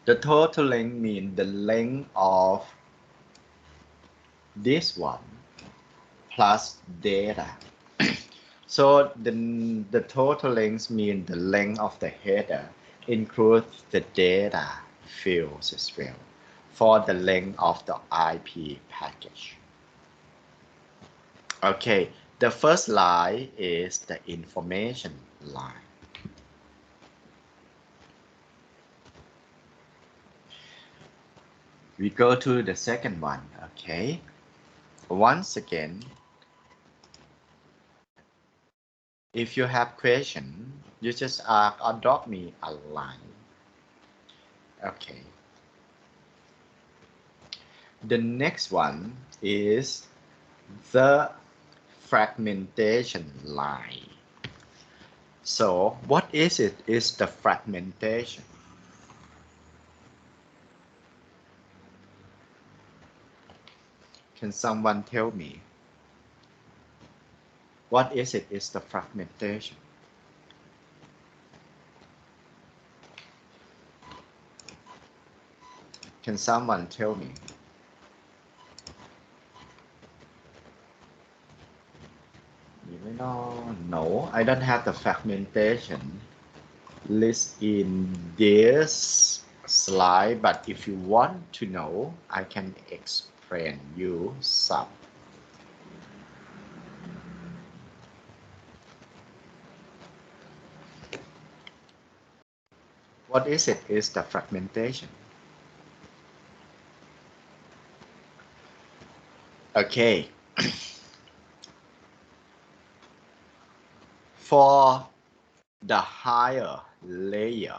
The total length means the length of this one plus data. So the total length means the length of the header includes the data fields as well for the length of the IP package. Okay, the first line is the information line. We go to the second one, okay? Once again, if you have question, you just ask or drop me a line. Okay. The next one is the fragmentation line. So what is it? Is the fragmentation. Can someone tell me? What is it? Is the fragmentation. Can someone tell me? No, I don't have the fragmentation list in this slide, but if you want to know, I can explain you some. What is it? Is the fragmentation. Okay. For the higher layer,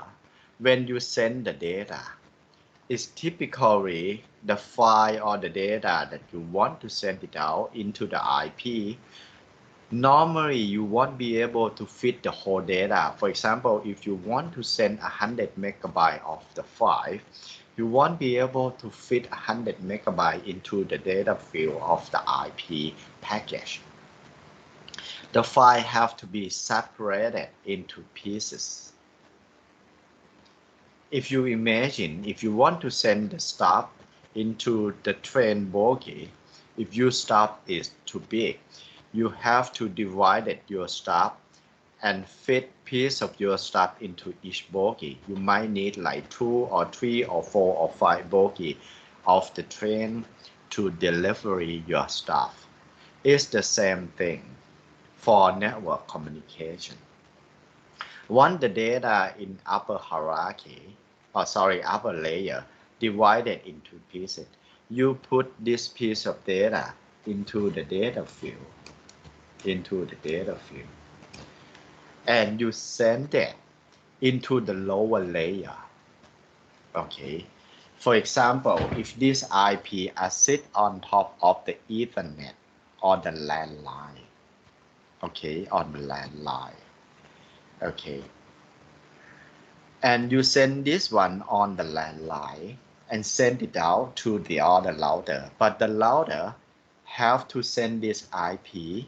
when you send the data, it's typically the file or the data that you want to send it out into the IP. Normally, you won't be able to fit the whole data. For example, if you want to send 100 megabyte of the file, you won't be able to fit 100 megabyte into the data field of the IP package. The file have to be separated into pieces. If you imagine, if you want to send the stuff into the train bogie, if your stuff is too big, you have to divide your stuff and fit piece of your stuff into each bogie. You might need like 2 or 3 or 4 or 5 bogie of the train to deliver your stuff. It's the same thing for network communication. Once the data in upper hierarchy, upper layer divided into pieces, you put this piece of data into the data field, and you send it into the lower layer. Okay. For example, if this IP are sit on top of the Ethernet or the LAN line, okay, on the LAN line, okay, and you send this one on the LAN line and send it out to the other router, but the router have to send this IP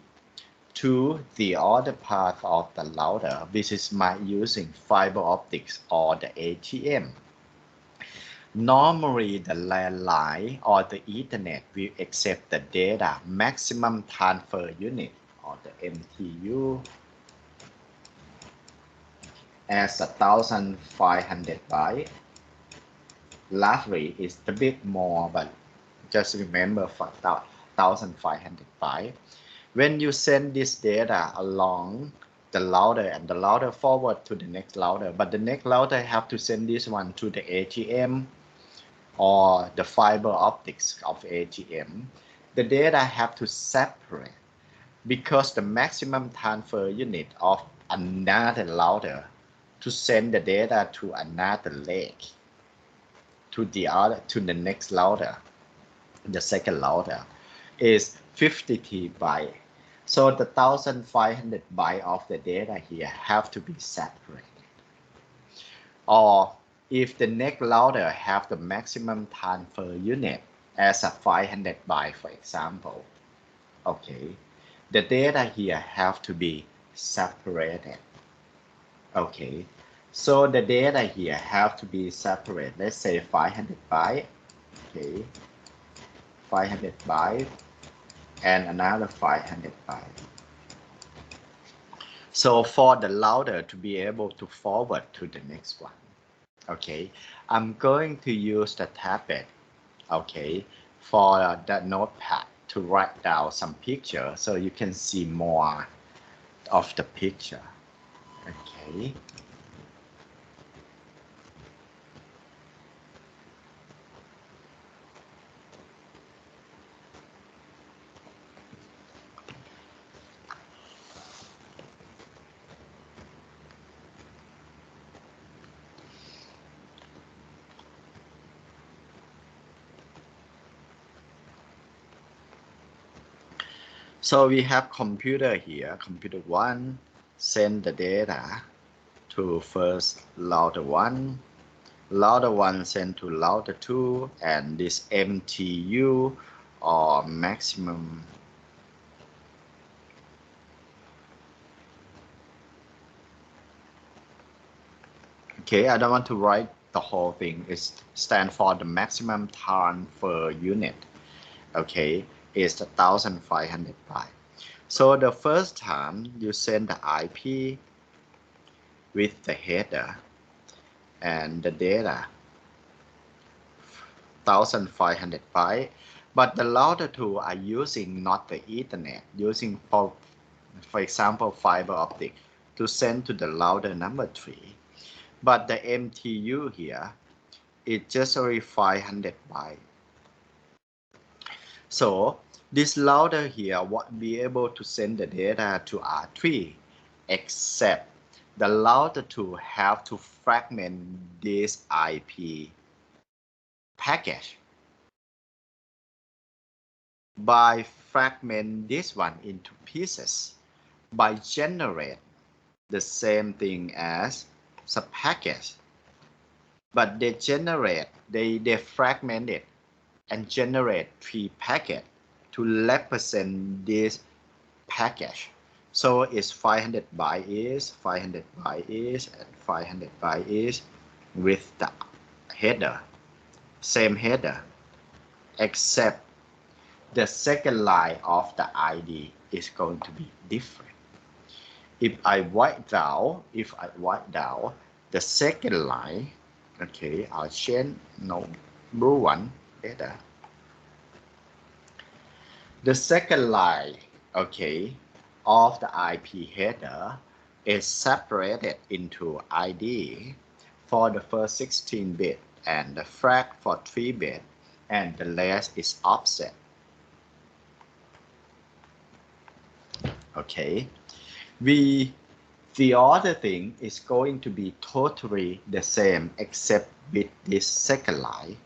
to the other part of the router, which is by using fiber optics or the ATM. Normally, the landline or the Ethernet will accept the data maximum transfer unit or the MTU as 1,500 bytes. Lastly, it's a bit more, but just remember for 1,500 bytes. When you send this data along the router and the router forward to the next router, but the next router have to send this one to the ATM or the fiber optics of ATM, the data have to separate because the maximum transfer unit of another router to send the data to another leg to the next router, the second router, is 50 bytes. So the 1,500 bytes of the data here have to be separated. Or if the next router have the maximum transfer unit as a 500 byte, for example, okay, the data here have to be separated. Okay, so the data here have to be separated. Let's say 500 byte, okay, 500 byte, and another 500 byte. So for the router to be able to forward to the next one, okay, I'm going to use the tablet, okay, for the notepad to write down some picture so you can see more of the picture. Okay. So we have computer here, computer 1, send the data to first router 1, router 1 send to router 2, and this MTU or maximum okay, I don't want to write the whole thing. It stands for the maximum transfer unit. Okay, is 1,500 bytes. So the first time you send the IP with the header and the data 1,500 bytes, but the router 2 are using not the Ethernet, using for example fiber optic to send to the router number 3. But the MTU here is just only 500 bytes. So this router here won't be able to send the data to R3, except the router 2 have to fragment this IP package by fragment this one into pieces by generate the same thing as a package, but they fragment it and generate 3 packets to represent this package. So it's 500 bytes is, 500 bytes is, and 500 bytes is with the header, same header, except the second line of the ID is going to be different. If I write down the second line, okay, I'll change blue one better. The second line, okay, of the IP header is separated into ID for the first 16 bit and the flag for 3 bit, and the rest is offset. Okay, the other thing is going to be totally the same except with this second line.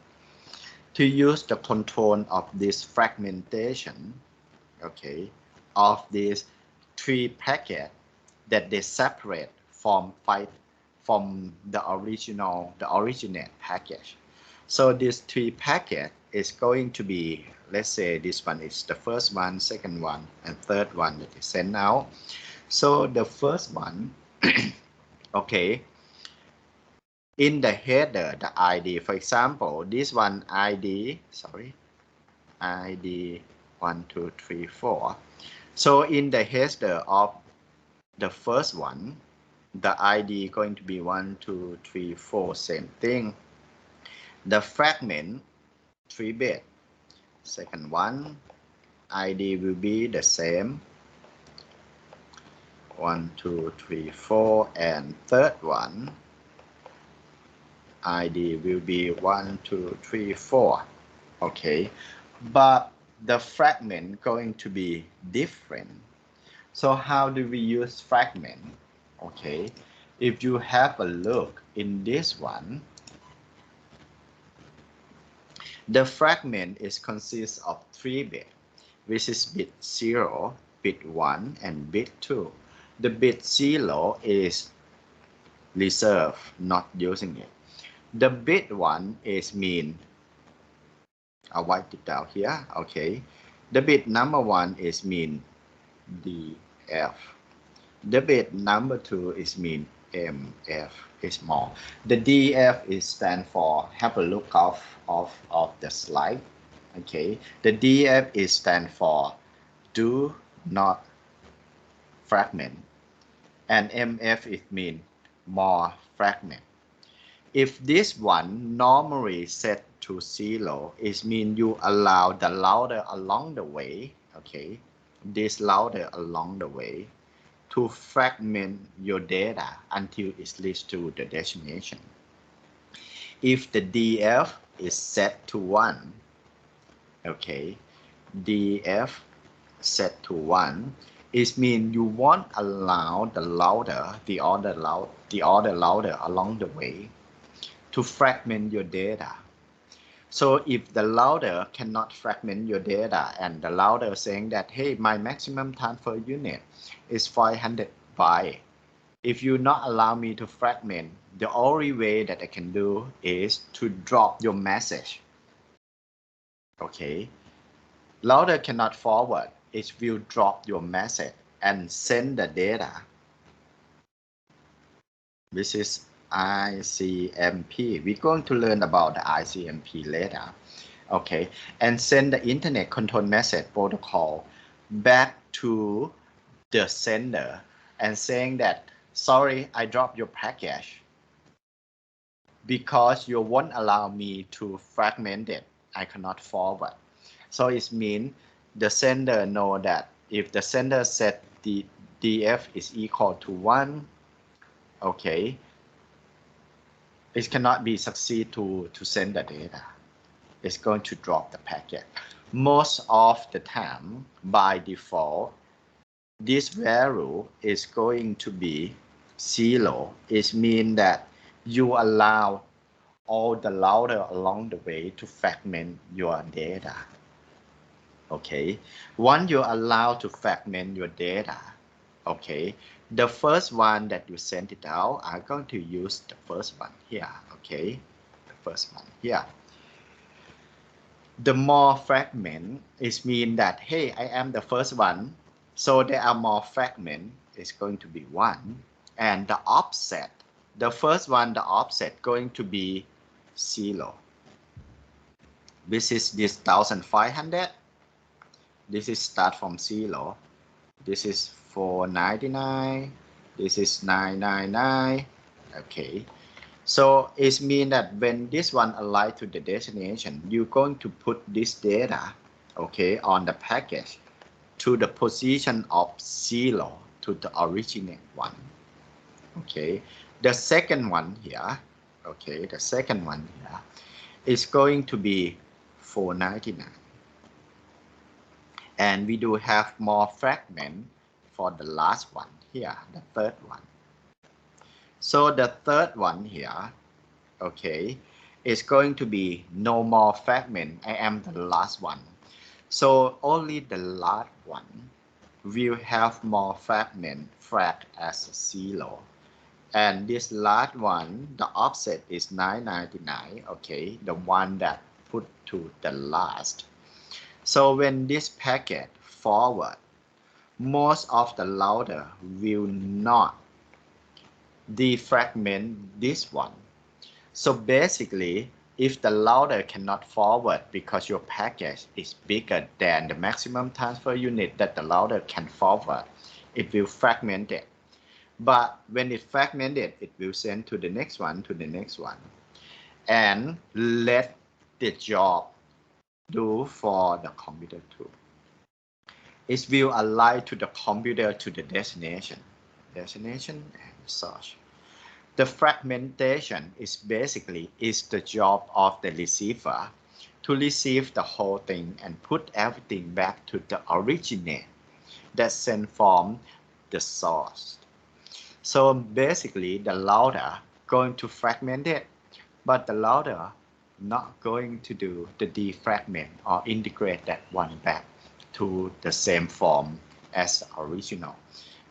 To use the control of this fragmentation, okay, of these 3 packets that they separate from the originate package. So this 3 packet is going to be let's say this one is the first one, second one, and third one that is sent out. So the first one, okay, in the header, the ID, for example, this one ID, sorry, ID 1, 2, 3, 4. So in the header of the first one, the ID going to be 1, 2, 3, 4, same thing. The fragment 3 bit. Second one, ID will be the same. 1, 2, 3, 4, and third one, ID will be 1, 2, 3, 4. Okay, but the fragment going to be different. So how do we use fragment? Okay, if you have a look in this one, the fragment is consists of 3 bits, which is bit 0, bit 1, and bit 2. The bit 0 is reserved, not using it. The bit 1 is mean, I'll write it down here, okay. The bit number 1 is mean DF. The bit number 2 is mean MF is more. The DF is stand for, have a look of the slide, okay. The DF is stand for do not fragment, and MF it mean more fragment. If this one normally set to 0, it means you allow the router along the way, okay, this router along the way to fragment your data until it leads to the destination. If the DF is set to 1, okay, DF set to 1, it means you won't allow the router, the other router along the way to fragment your data. So if the router cannot fragment your data and the router saying that, hey, my maximum transfer unit is 500 bytes. If you not allow me to fragment, the only way that I can do is to drop your message. Okay. Router cannot forward. It will drop your message and send the data. This is ICMP. We're going to learn about the ICMP later. Okay, and send the internet control message protocol back to the sender and saying that, sorry, I dropped your package because you won't allow me to fragment it. I cannot forward. So it means the sender know that if the sender set the DF is equal to 1, okay, it cannot be succeed to send the data. It's going to drop the packet. Most of the time, by default, this value is going to be 0. It means that you allow all the router along the way to fragment your data. Okay, once you allow to fragment your data, okay, the first one that you send it out, I'm going to use the first one here, okay, the first one here. The more fragment is mean that, hey, I am the first one, so there are more fragment is going to be 1, and the offset, the first one, the offset going to be 0. This is this 1500. This is start from 0. This is 499. This is 999. Okay. So it means that when this one align to the destination, you're going to put this data, okay, on the package to the position of 0 to the original one. Okay. The second one here, okay, the second one here is going to be 499. And we do have more fragment for the last one here, the third one. So the third one here, okay, is going to be no more fragment. I am the last one. So only the last one will have more fragment flagged as 0. And this last one, the offset is 999, okay, the one that put to the last. So when this packet forward, most of the router will not defragment this one. So basically, if the router cannot forward because your package is bigger than the maximum transfer unit that the router can forward, it will fragment it. But when it fragmented, it will send to the next one, to the next one, and let the job do for the computer too. It will align to the computer to the destination and such. The fragmentation is basically the job of the receiver to receive the whole thing and put everything back to the originate that sent from the source. So basically the router going to fragment it, but the router not going to do the defragment or integrate that one back to the same form as the original.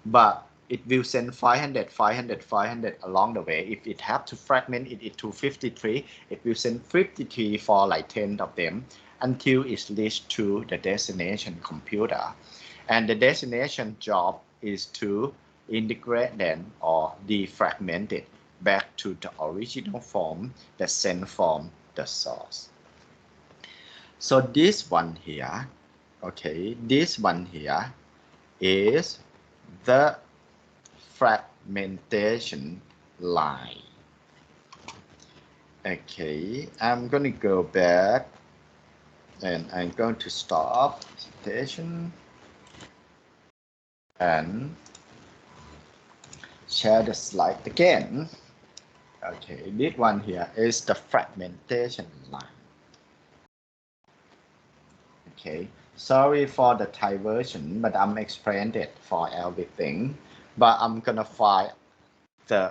But it will send 500, 500, 500 along the way. If it have to fragment it into 53, it will send 53 for like 10 of them until it reaches to the destination computer. And the destination job is to integrate them or defragment it back to the original form that sent from the source. So this one here, okay, this one here is the fragmentation line. Okay, I'm going to go back and I'm going to stop presentation and share the slide again. Okay, this one here is the fragmentation line. Okay, sorry for the Thai version, but I'm explaining it for everything. But I'm gonna find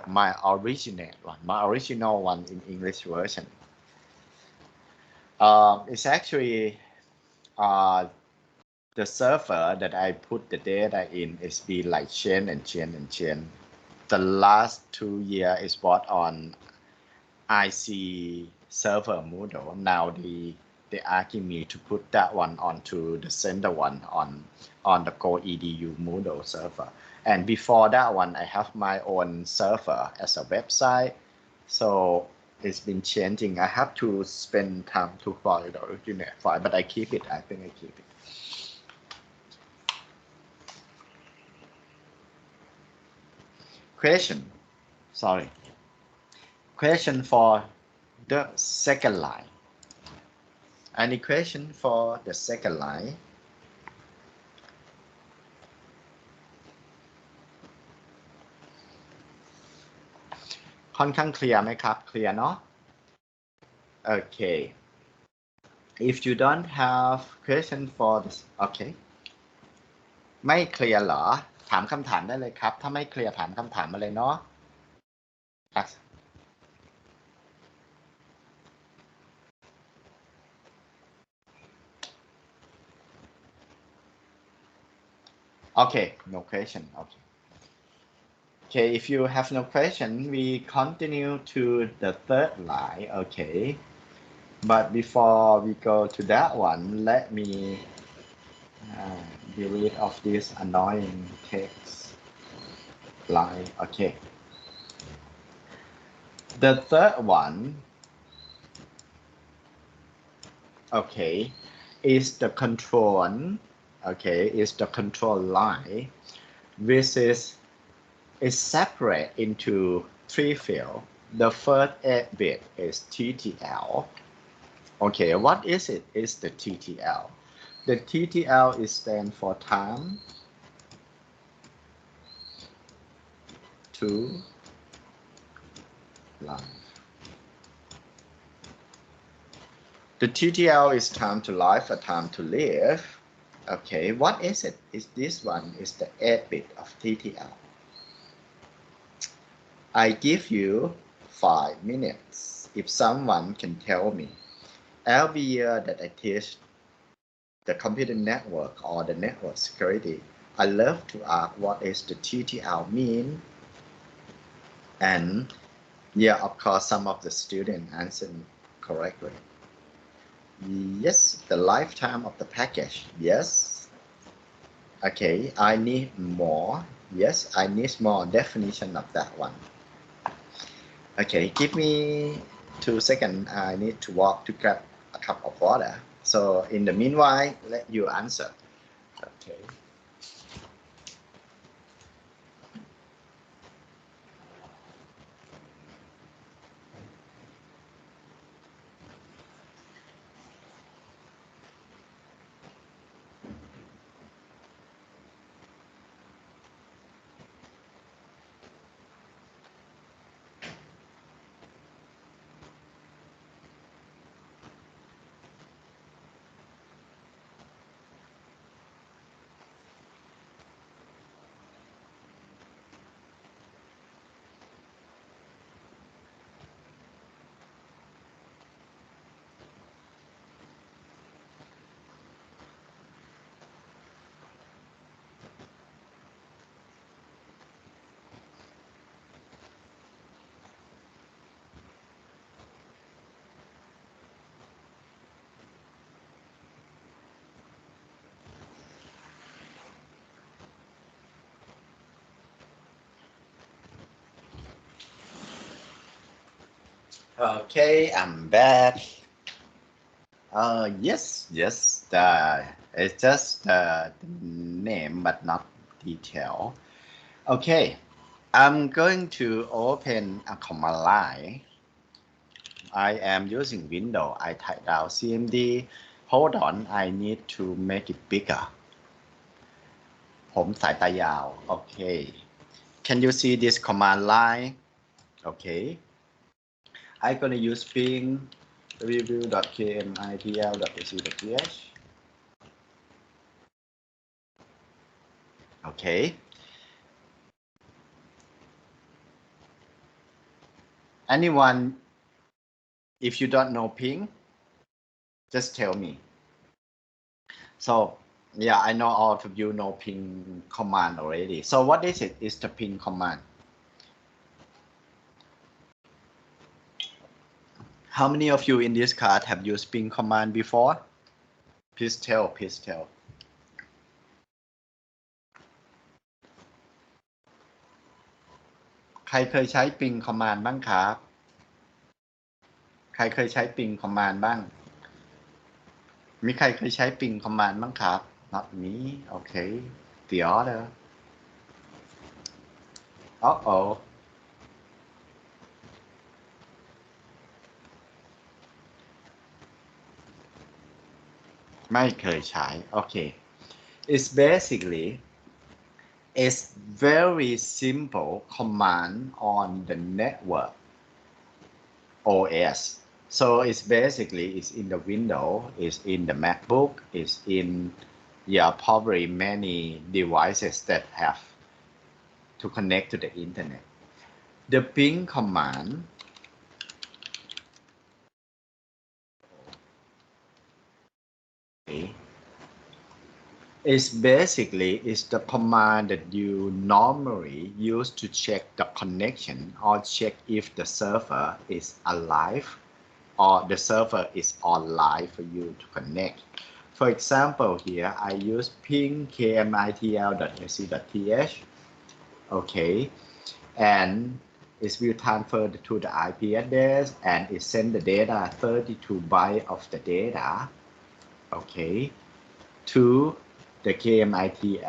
my original one in English version. It's actually the server that I put the data in is be like chain and chain and chain. The last 2 years is bought on IC server model. Now they asking me to put that one onto the center one on the Go EDU model server. And before that one, I have my own server as a website. So it's been changing. I have to spend time to find the original file, but I keep it. I think I keep it. Question for the second line. Any question for the second line? ค่อนข้างเคลียร์ไหมครับเคลียร์เนาะ Okay, if you don't have question for this, okay, ไม่เคลียร์เหรอถามคำถามได้เลยครับถ้าไม่เคลียร์ถามคำถามมาเลยเนาะ Okay, no question. Okay, if you have no question, we continue to the third line. Okay, but before we go to that one, let me get rid of this annoying text line. Okay, the third one, okay, is the control. Okay, is the control line, which is separate into 3 fields. The first 8 bit is TTL. Okay, what is it? It's the TTL. The TTL is stand for time to life. The TTL is time to life or time to live. Okay, what is it? Is this one is the 8 bit of TTL. I give you 5 minutes. If someone can tell me, every year that I teach the computer network or the network security, I love to ask what is the TTL mean. And yeah, of course, some of the students answered correctly. Yes, the lifetime of the package. Yes. Okay, I need more. Yes, I need more definition of that one. Okay, give me 2 seconds. I need to walk to grab a cup of water. So in the meanwhile, let you answer. Okay. Okay, I'm back. Yes. It's just the name, but not detail. Okay, I'm going to open a command line. I am using Windows. I type down CMD. Hold on, I need to make it bigger. ผมสายตายาว Okay. Can you see this command line? Okay. I'm gonna use ping review.kmitl.ac.th. Okay. Anyone, if you don't know ping, just tell me. So yeah, I know all of you know ping command already. So what is it? Is the ping command. How many of you in this card have used ping command before? Please tell. ใครเคยใช้ ping command บ้างครับใครเคยใช้ ping command บ้างมีใครเคยใช้ ping command บ้างครับ Not me. Okay. The other. Uh-oh. ไม่เคยใช้ Okay. It's basically it's very simple command on the network OS. So it's basically it's in the window, it's in the MacBook, it's in probably many devices that have to connect to the internet. The ping command is basically is the command that you normally use to check the connection or check if the server is alive or the server is online for you to connect. For example, here I use ping kmitl.ac.th. Okay, and it will transfer to the IP address and it send the data 32 bytes of the data. Okay, to the kmitl.ac.th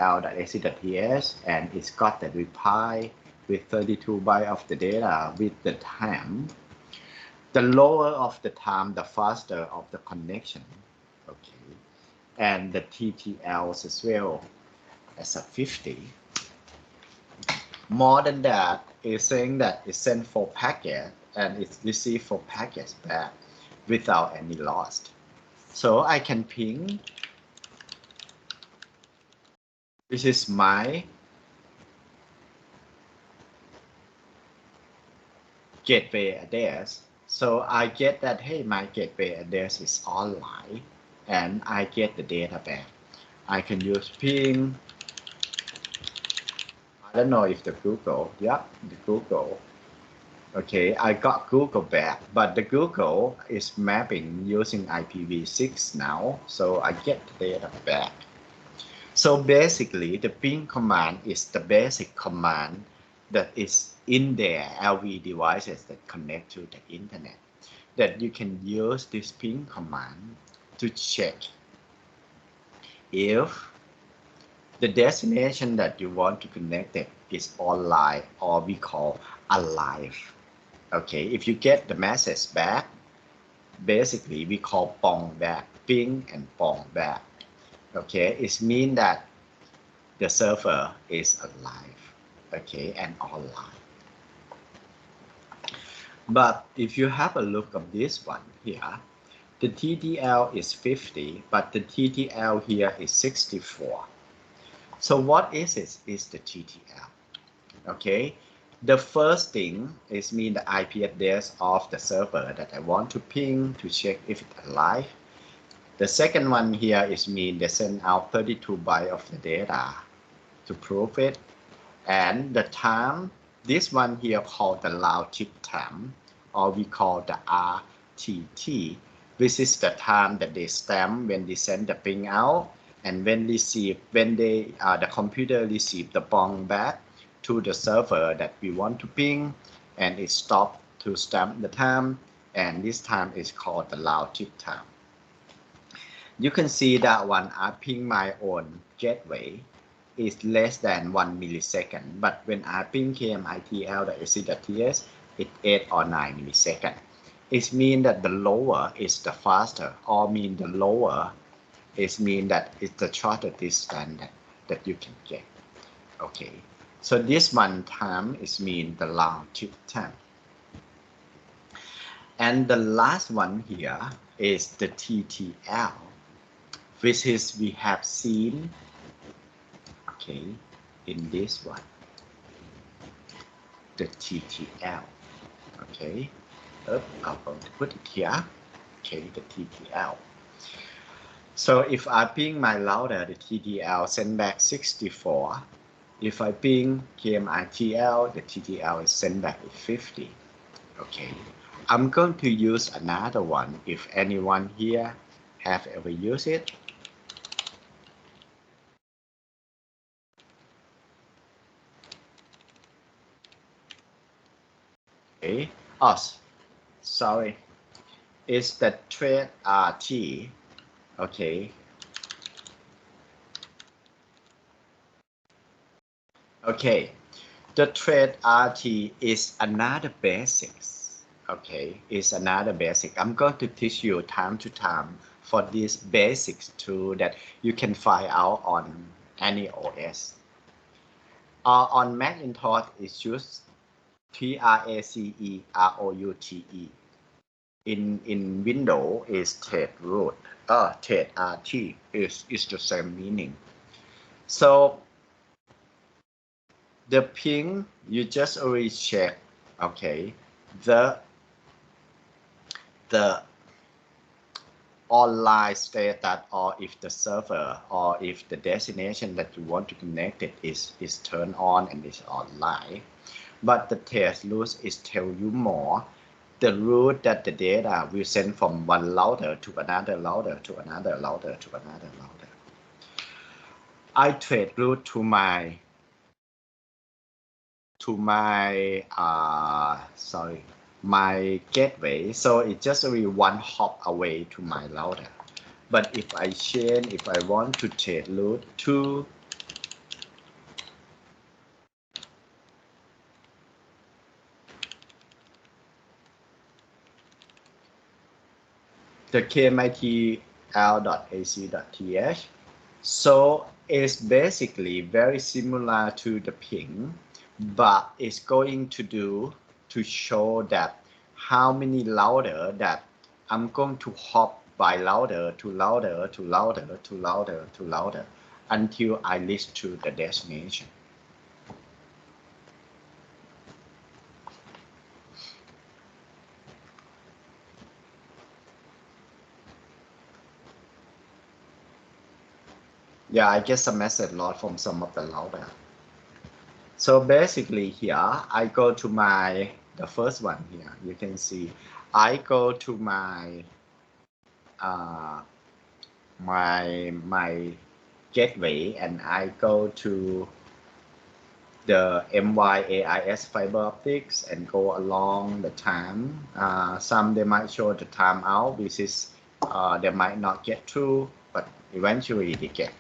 and it's got the reply with 32 bytes of the data with the time. The lower of the time, the faster of the connection. Okay, and the TTLs as well as a 50. More than that, is saying that it's sent for packet and it's received for packets back without any loss. So I can ping. This is my gateway address. So I get that, hey, my gateway address is online and I get the data back. I can use ping. I don't know if the Google, yeah, the Google. Okay, I got Google back, but the Google is mapping using IPv6 now, so I get the data back. So basically, the ping command is the basic command that is in their LV devices that connect to the internet. That you can use this ping command to check if the destination that you want to connect it is online or we call alive. Okay, if you get the message back, basically we call pong back, ping and pong back. Okay, it means that the server is alive, okay, and online. But if you have a look at this one here, the TTL is 50, but the TTL here is 64. So what is it? Is the TTL? Okay, the first thing is mean the IP address of the server that I want to ping to check if it's alive. The second one here is mean they send out 32 bytes of the data to prove it. And the time, this one here called the round trip time, or we call the RTT, which is the time that they stamp when they send the ping out, and when the computer receive the pong back to the server that we want to ping, and it stopped to stamp the time, and this time is called the round trip time. You can see that one I ping my own gateway is less than 1 millisecond, but when I ping KMITL.ac.ts, it's 8 or 9 milliseconds. It means that the lower is the faster, or mean the lower is mean that it's the shorter distance that you can get. Okay, so this one time is mean the round trip time. And the last one here is the TTL, which is we have seen, okay, in this one, the TTL. Okay, I'm going to put it here. Okay, the TTL. So if I ping my router, the TTL send back 64. If I ping KMITL, the TTL is send back 50. Okay, I'm going to use another one if anyone here have ever used it. Okay, oh, sorry, it's the thread RT. Okay. Okay, the thread RT is another basics. Okay, is another basic. I'm going to teach you time to time for these basics too that you can find out on any OS. On Macintosh, it's used TRACEROUTE. In Windows is thread root. Thread RT is the same meaning. So the ping you just already check, okay, the online status, or if the server or if the destination that you want to connect it is turned on and is online. But the test route is tell you more the route that the data will send from one router to another router to another router to another router. I trade route to my my gateway, so it's just only one hop away to my router. But if I want to trade route to the KMITL.ac.th, so it's basically very similar to the ping, but it's going to show that how many router that I'm going to hop by router to router to router to router to router until I reach to the destination. Yeah, I get some message lot from some of the router. So basically here, I go to my the first one here, you can see I go to my my gateway and I go to the MYAIS fiber optics and go along the time. Some they might show the time out, which is they might not get through, but eventually they get.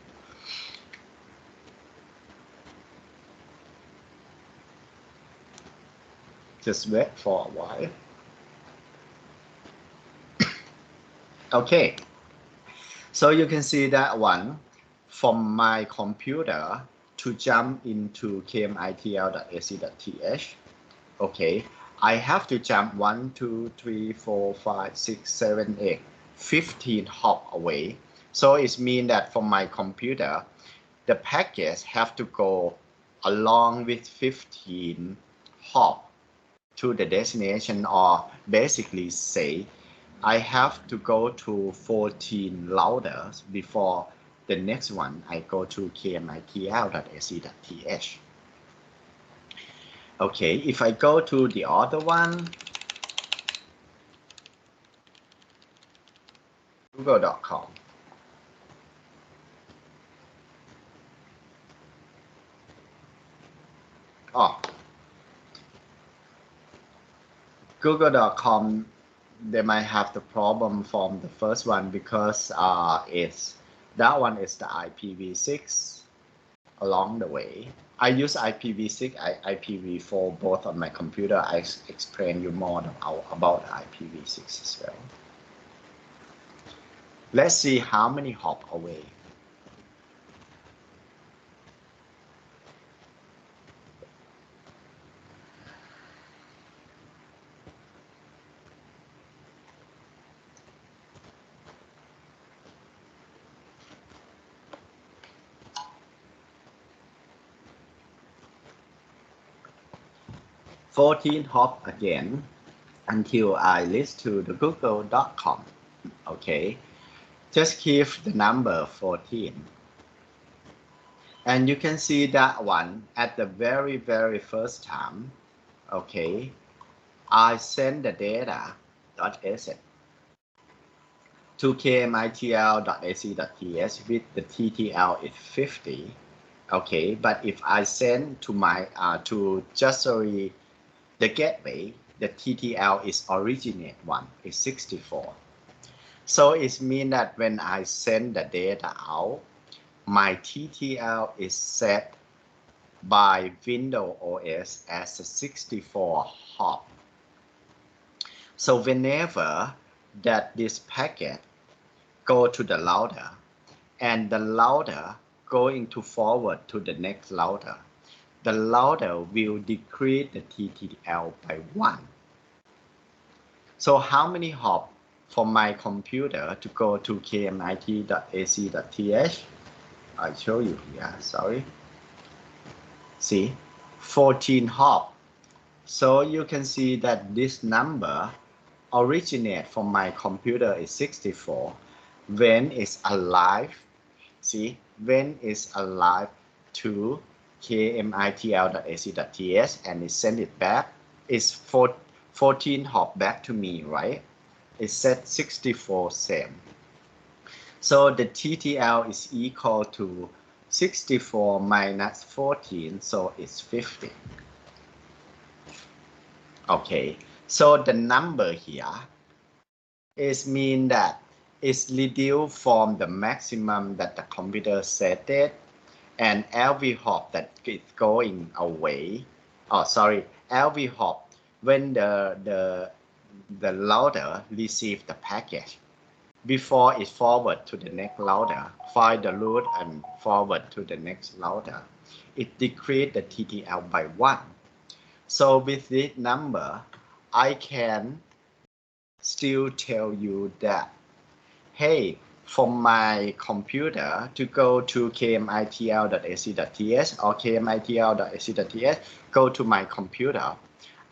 Just wait for a while. Okay, so you can see that one from my computer to jump into kmitl.ac.th. Okay, I have to jump 1, 2, 3, 4, 5, 6, 7, 8, 15 hop away. So it means that from my computer, the packets have to go along with 15 hop to the destination, or basically say I have to go to 14 loaders before the next one I go to kmitl.ac.th. Okay, if I go to the other one, google.com. Oh, google.com, they might have the problem from the first one because that one is the IPv6 along the way. I use IPv6, IPv4 both on my computer. I explain you more about IPv6 as well. Let's see how many hop away. $14 hop again until I list to the google.com. Okay, just keep the number 14. And you can see that one at the very first time. Okay, I send the data.sh to kmitl.ac.th with the TTL is 50. Okay, but if I send to my to Jussory the gateway, the TTL is originate one is 64. So it means that when I send the data out, my TTL is set by Windows OS as a 64 hop. So whenever that this packet go to the router and the router going to forward to the next router, the router will decrease the TTL by 1. So how many hop from my computer to go to kmit.ac.th? I show you here, sorry. See, 14 hop. So you can see that this number originate from my computer is 64. When it's alive, see, when it's alive to kmitl.ac.th and it send it back, it's 14 hop back to me, right? It set 64 same. So the TTL is equal to 64 minus 14, so it's 50. Okay, so the number here is mean that it's reduced from the maximum that the computer set it, and every hop that is going away, every hop when the router receives the package, before it forward to the next router, find the route and forward to the next router, it decrease the TTL by 1. So with this number, I can still tell you that, hey, from my computer to go to kmitl.ac.th or kmitl.ac.th, go to my computer,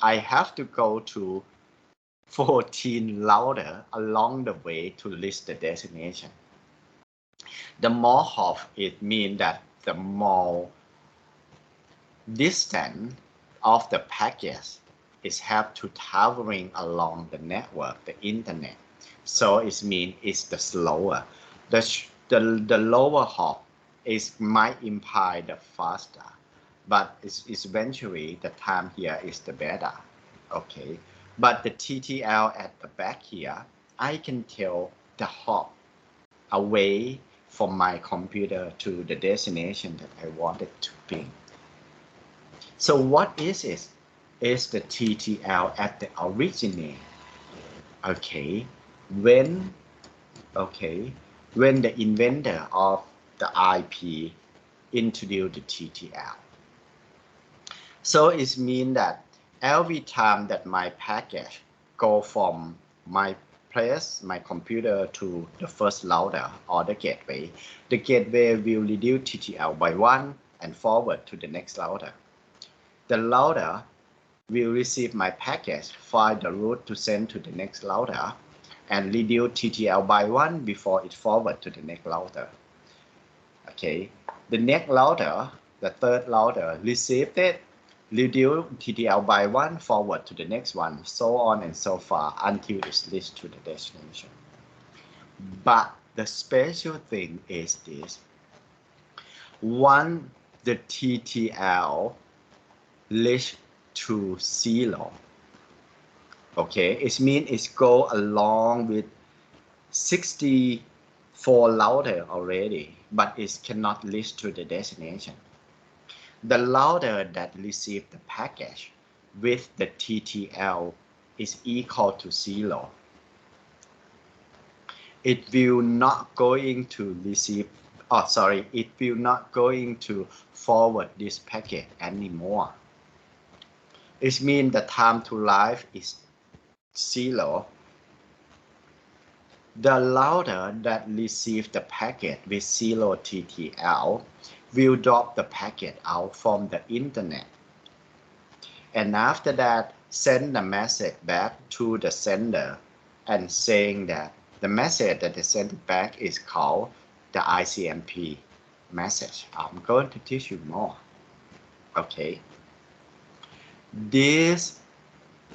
I have to go to 14 router along the way to list the destination. The more hop, it means that the more distance of the package is have to traveling along the network, the internet. So it means it's the slower. The lower hop is might imply the faster, but it's eventually the time here is the better. Okay, but the TTL at the back here, I can tell the hop away from my computer to the destination that I wanted to ping. So what is it? Is the TTL at the origin. Okay, when when the inventor of the IP introduced the TTL. So it means that every time that my package go from my place, my computer to the first router or the gateway will reduce TTL by 1 and forward to the next router. The router will receive my package, find the route to send to the next router, and reduce TTL by 1 before it forward to the next router. Okay, the next router, the third router, received it, reduce TTL by 1, forward to the next one, so on and so far until it's reached to the destination. But the special thing is this: once the TTL reach to 0, okay, it means it go along with 64 router already, but it cannot reach to the destination. The router that received the package with the TTL is equal to 0. It will not going to receive, it will not going to forward this packet anymore. It means the time to live is 0. The router that received the packet with 0 TTL will drop the packet out from the internet, and after that send the message back to the sender and saying that the message that they sent back is called the ICMP message. I'm going to teach you more. Okay, this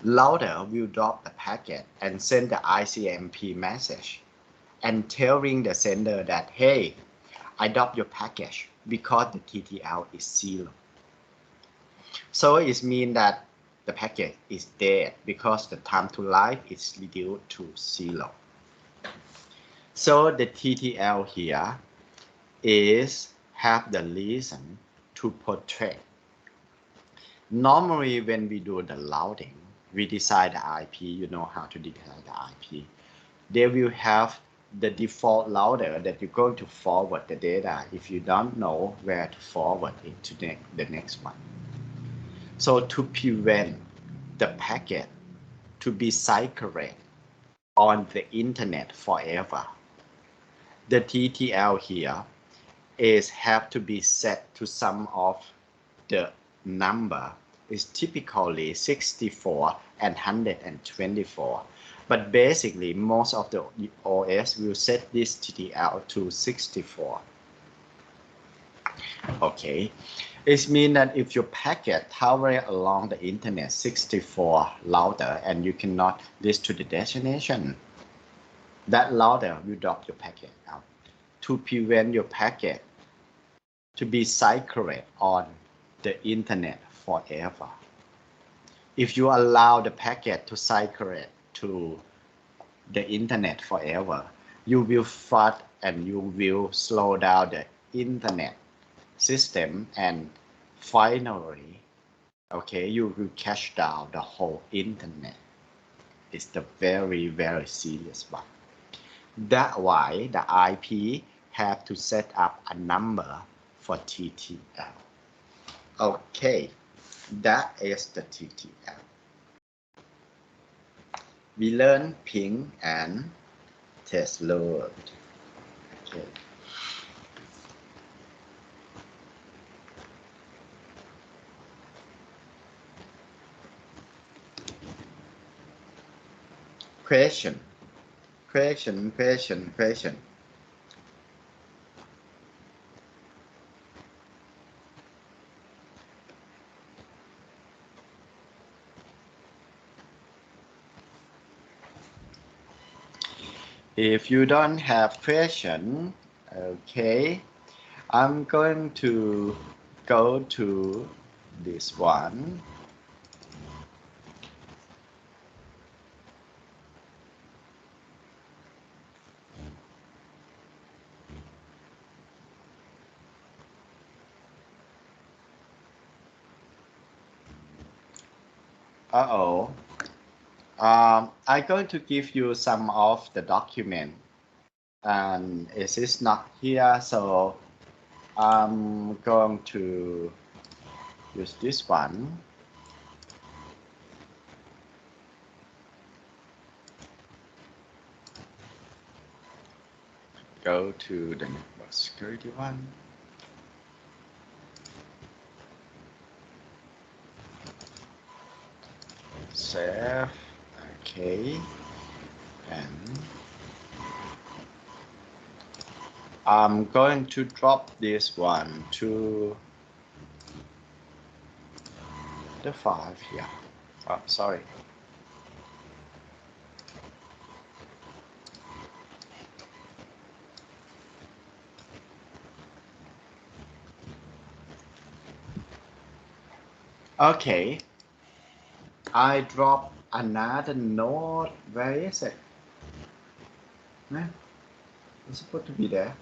router will drop the packet and send the ICMP message and telling the sender that, hey, I dropped your package because the TTL is 0. So it means that the packet is dead because the time to live is reduced to 0. So the TTL here is have the reason to protect. Normally when we do the routing, we decide the IP, you know how to decide the IP. They will have the default router that you're going to forward the data if you don't know where to forward it to the next one. So to prevent the packet to be circulated on the internet forever, the TTL here is have to be set to some of the number is typically 64 and 124. But basically, most of the OS will set this TTL to 64. Okay, it means that if your packet travels along the internet 64 router and you cannot reach to the destination, that router will drop your packet out to prevent your packet to be circulated on the internet forever. If you allow the packet to circulate to the internet forever, you will flood and you will slow down the internet system, and finally, okay, you will catch down the whole internet. It's the very, very serious one. That's why the IP have to set up a number for TTL. Okay, that is the TTL. We learn ping and test load. Okay. Question. If you don't have question, okay, I'm going to go to this one. Uh-oh. I'm going to give you some of the document, and it is not here, so I'm going to use this one. Go to the network security one. Save. Okay. And I'm going to drop this one to the 5 here. Oh, sorry. Okay. I drop another node. Where is it? It's supposed to be there.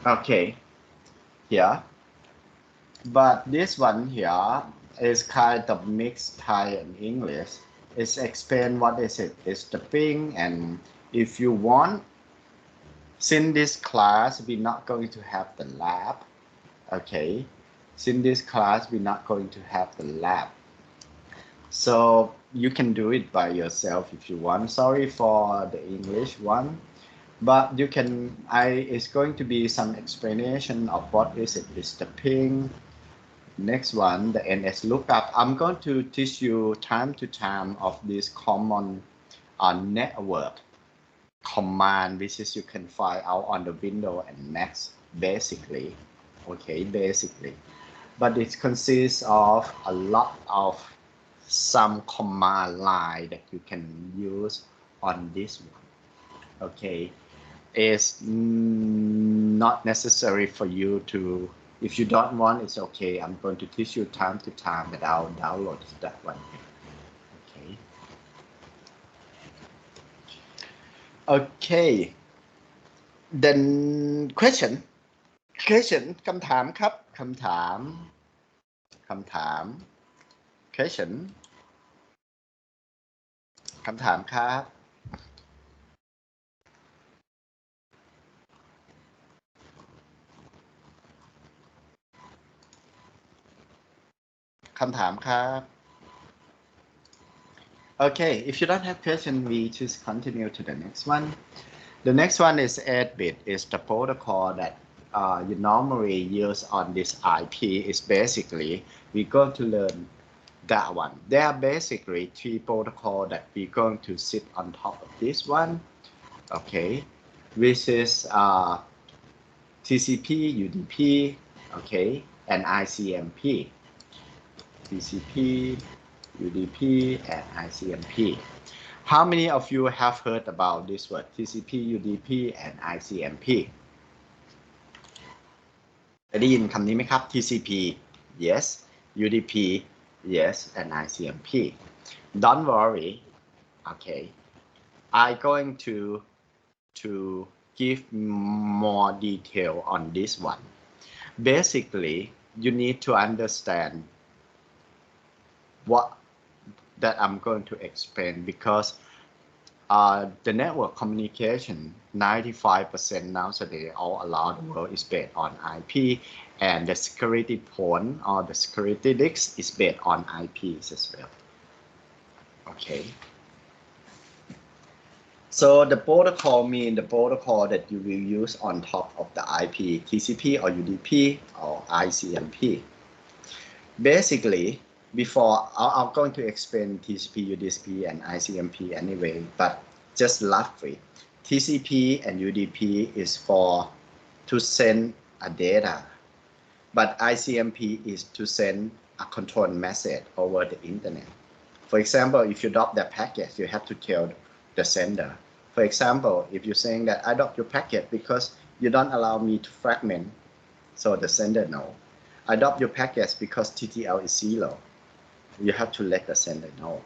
Okay. Here. But this one here is kind of mixed Thai and English. It's explain what is it. It's the ping, and if you want, since this class we're not going to have the lab. Okay. Since this class we're not going to have the lab. So you can do it by yourself if you want. Sorry for the English one. But you can, it's going to be some explanation of what is it. It's the ping. Next one, the NS lookup. I'm going to teach you time to time of this common network command, which is you can find out on the Windows and Macs basically. Okay, basically. But it consists of a lot of some command line that you can use on this one. Okay. It's not necessary for you to, if you don't want, it's okay. I'm going to teach you time to time, but I'll download that one. Okay. Okay. Then question คำถามครับคำถาม question คำถามครับคำถามครับ Okay, if you don't have question, we just continue to the next one. The next one is 8-bit. Is the protocol that you normally use on this IP. Is basically we're going to learn that one. There are basically 3 protocols that we're going to sit on top of this one. Okay, which is TCP, UDP, okay, and ICMP. TCP, UDP, and ICMP. How many of you have heard about this word, TCP, UDP, and ICMP? ได้ยินคำนี้ไหมครับ TCP, yes, UDP, yes, and ICMP. Don't worry, okay. I'm going to give more detail on this one. Basically, you need to understand what that I'm going to explain, because the network communication 95% nowadays all around the world is based on IP, and the security point or the security risk is based on IPs as well. Okay. So the protocol means the protocol that you will use on top of the IP, TCP or UDP or ICMP. Basically, before I'm going to explain TCP, UDP, and ICMP anyway, but just roughly, TCP and UDP is for to send a data, but ICMP is to send a control message over the internet. For example, if you drop the packet, you have to tell the sender. For example, if you're saying that I dropped your packet because you don't allow me to fragment, so the sender know. I dropped your packets because TTL is 0. You have to let the sender know.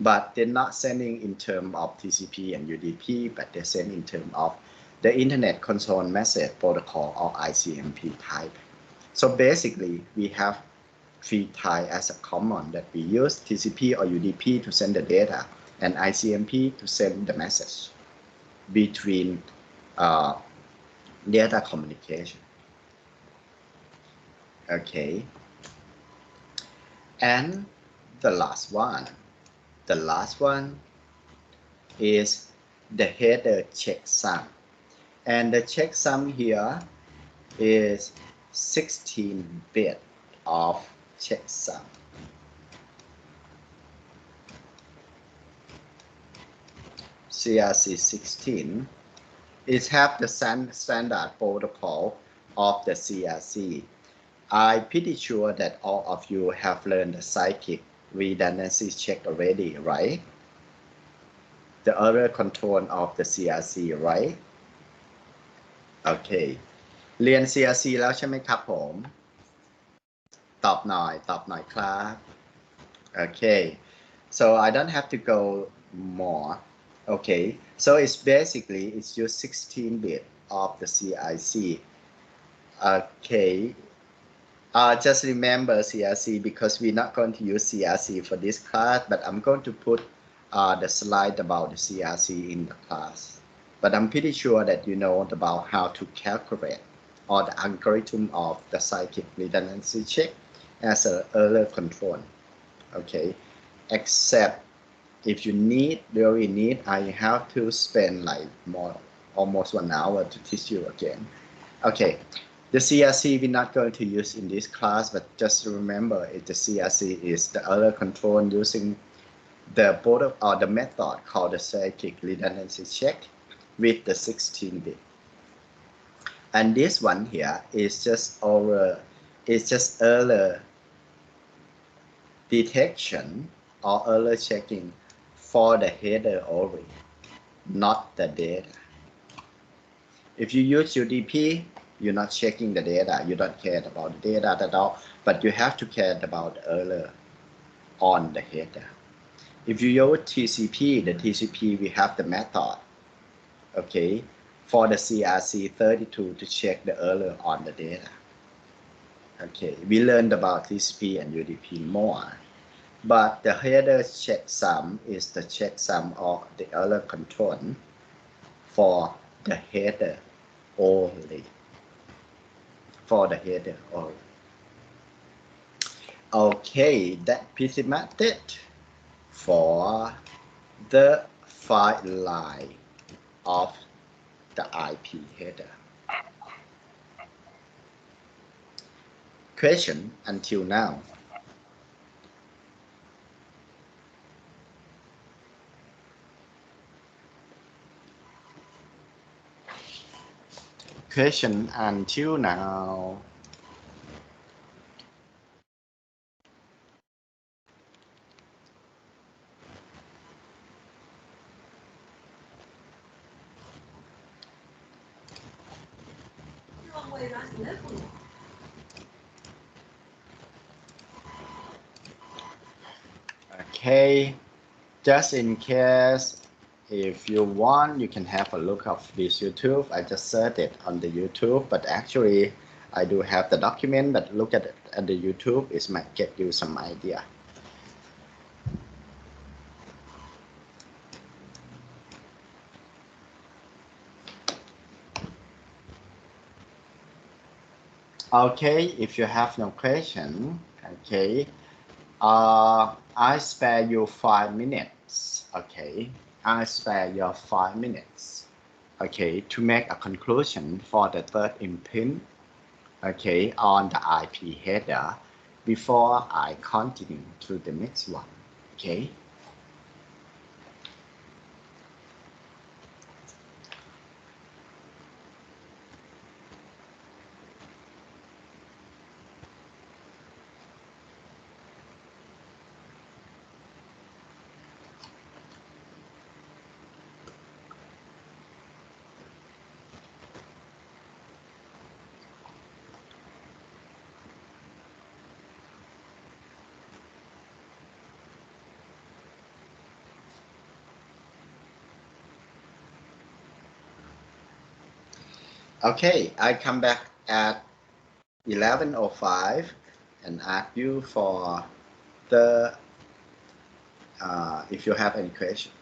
But they're not sending in terms of TCP and UDP, but they send in terms of the Internet Control Message Protocol or ICMP type. So basically, we have 3 types as a common that we use: TCP or UDP to send the data, and ICMP to send the message between data communication. Okay. And the last one is the header checksum. And the checksum here is 16 bit of checksum. CRC 16 is have the standard protocol of the CRC. I'm pretty sure that all of you have learned the cyclic redundancy check already, right? The error control of the CRC, right? Okay. เรียน CRC แล้วใช่ไหมครับผมตอบหน่อยครับ Okay. So I don't have to go more. Okay. So it's basically it's just 16 bit of the CIC. Okay. Just remember CRC because we're not going to use CRC for this class, but I'm going to put the slide about the CRC in the class. But I'm pretty sure that you know about how to calculate or the algorithm of the cyclic redundancy check as an error control. Okay, except if you really need, I have to spend like almost 1 hour to teach you again. Okay. The CRC we're not going to use in this class, but just remember the CRC is the error control using the protocol or the method called the cyclic redundancy check with the 16 bit. And this one here is just error detection or error checking for the header only, not the data. If you use UDP, you're not checking the data. You don't care about the data at all, but you have to care about the error on the header. If you use TCP, the TCP we have the method, okay, for the CRC32 to check the error on the data. Okay, we learned about TCP and UDP more, but the header checksum is the checksum or the error control for the header only. For the header only. Okay, that's pretty much it for the file line of the IP header. Question until now? Question until now? Okay, just in case, if you want, you can have a look of this YouTube. I just searched it on the YouTube, but actually I do have the document, but look at it at the YouTube, it might get you some idea. Okay, if you have no question, okay, I spare you 5 minutes. Okay, I spare you 5 minutes. Okay, to make a conclusion for the third imprint. Okay, on the IP header before I continue to the next one. Okay. Okay, I come back at 11:05 and ask you for the if you have any question.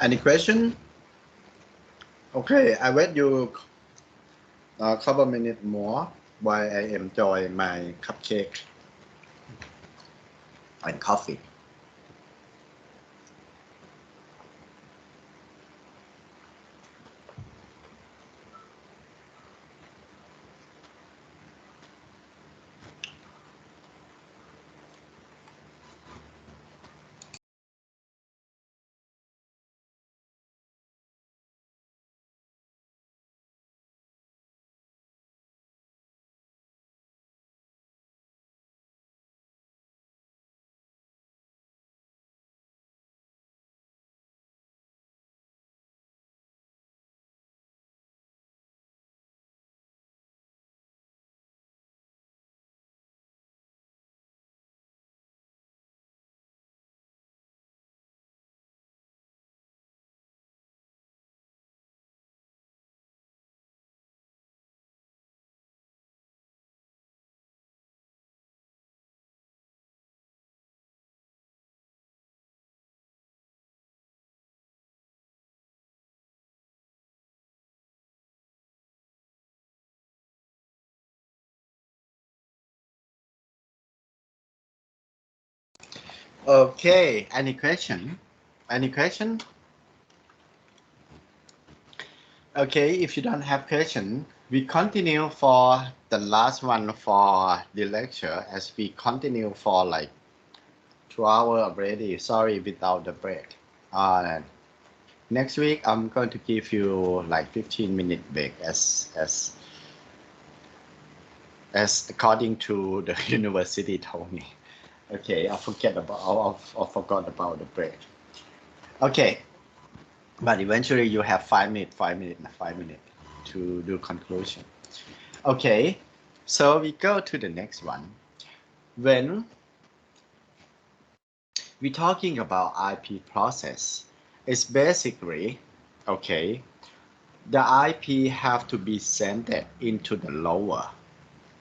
Any question? Okay, I wait you a couple minutes more while I enjoy my cupcake and coffee. Okay, any question? Any question? Okay, if you don't have question, we continue for the last one for the lecture as we continue for like 2 hours already. Sorry, without the break. Next week I'm going to give you like 15-minute break as according to the university told me. Okay, I forgot about the break. Okay, but eventually you have 5 minutes, 5 minutes, 5 minutes to do conclusion. Okay, so we go to the next one. When we're talking about IP process, it's basically, okay, the IP have to be sent into the lower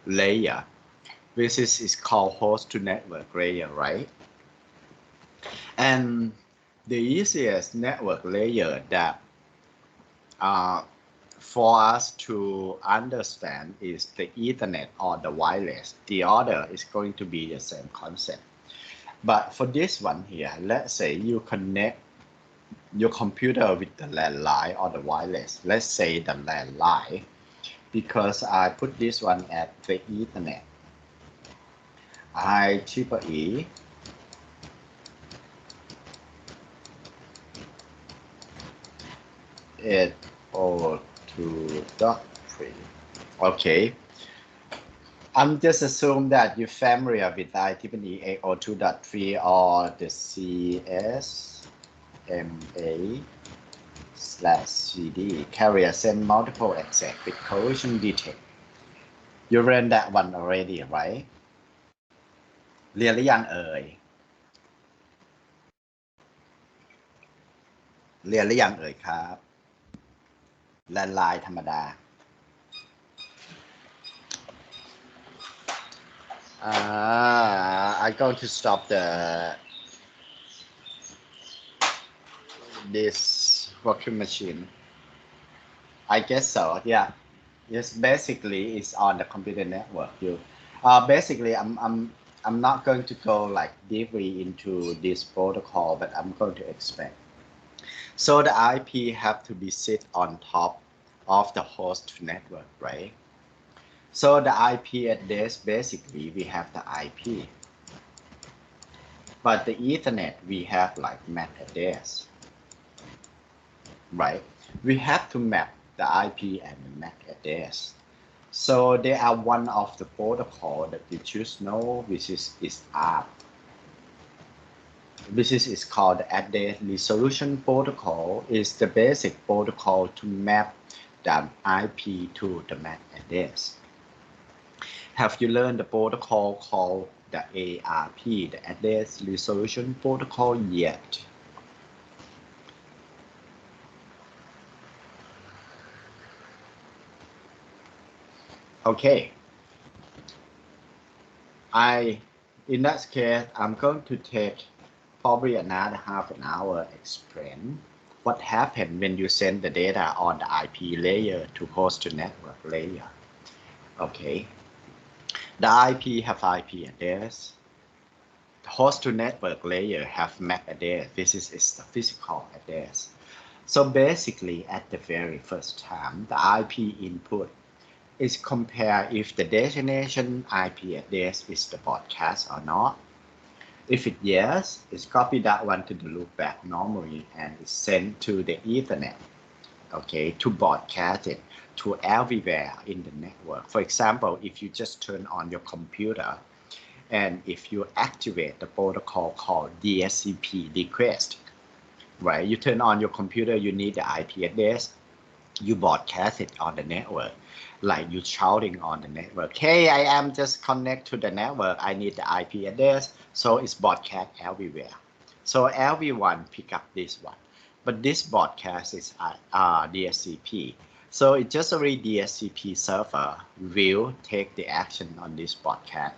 layer, which is called host to network layer, right? And the easiest network layer that for us to understand is the Ethernet or the wireless. The other is going to be the same concept. But for this one here, let's say you connect your computer with the landline or the wireless. Let's say the landline, because I put this one at the Ethernet. IEEE 802.3. Okay, I'm just assume that you're familiar with IEEE 802.3 or the CSMA/CD, carrier send multiple access with cohesion detect. You ran that one already, right? เรียนหรือยังเอ่ยครับแลนไลน์ธรรมดา I'm going to stop this working machine. I guess so. Yeah. Yes. Basically, it's on the computer network. Basically, I'm not going to go like deeply into this protocol, but I'm going to explain. So the IP have to be sit on top of the host network, right? So the IP address, basically, we have the IP. But the Ethernet, we have like MAC address, right? We have to map the IP and the MAC address. So they are one of the protocol that we choose know, which is ARP. This is called the address resolution protocol. Is the basic protocol to map the IP to the MAC address. Have you learned the protocol called the ARP, the address resolution protocol yet? Okay. In that case, I'm going to take probably another half an hour explain what happened when you send the data on the IP layer to host to network layer. Okay. The IP have IP address. The host to network layer have MAC address. This is the physical address. So basically, at the very first time, the IP input is compare if the destination IP address is the broadcast or not. If it yes, it's copy that one to the loopback normally and it's sent to the Ethernet, okay, to broadcast it to everywhere in the network. For example, if you just turn on your computer and if you activate the protocol called DHCP request, right? You turn on your computer, you need the IP address, you broadcast it on the network, like you shouting on the network, hey, I am just connect to the network, I need the IP address, so it's broadcast everywhere. So everyone pick up this one, but this broadcast is DHCP. So it just already DHCP server will take the action on this broadcast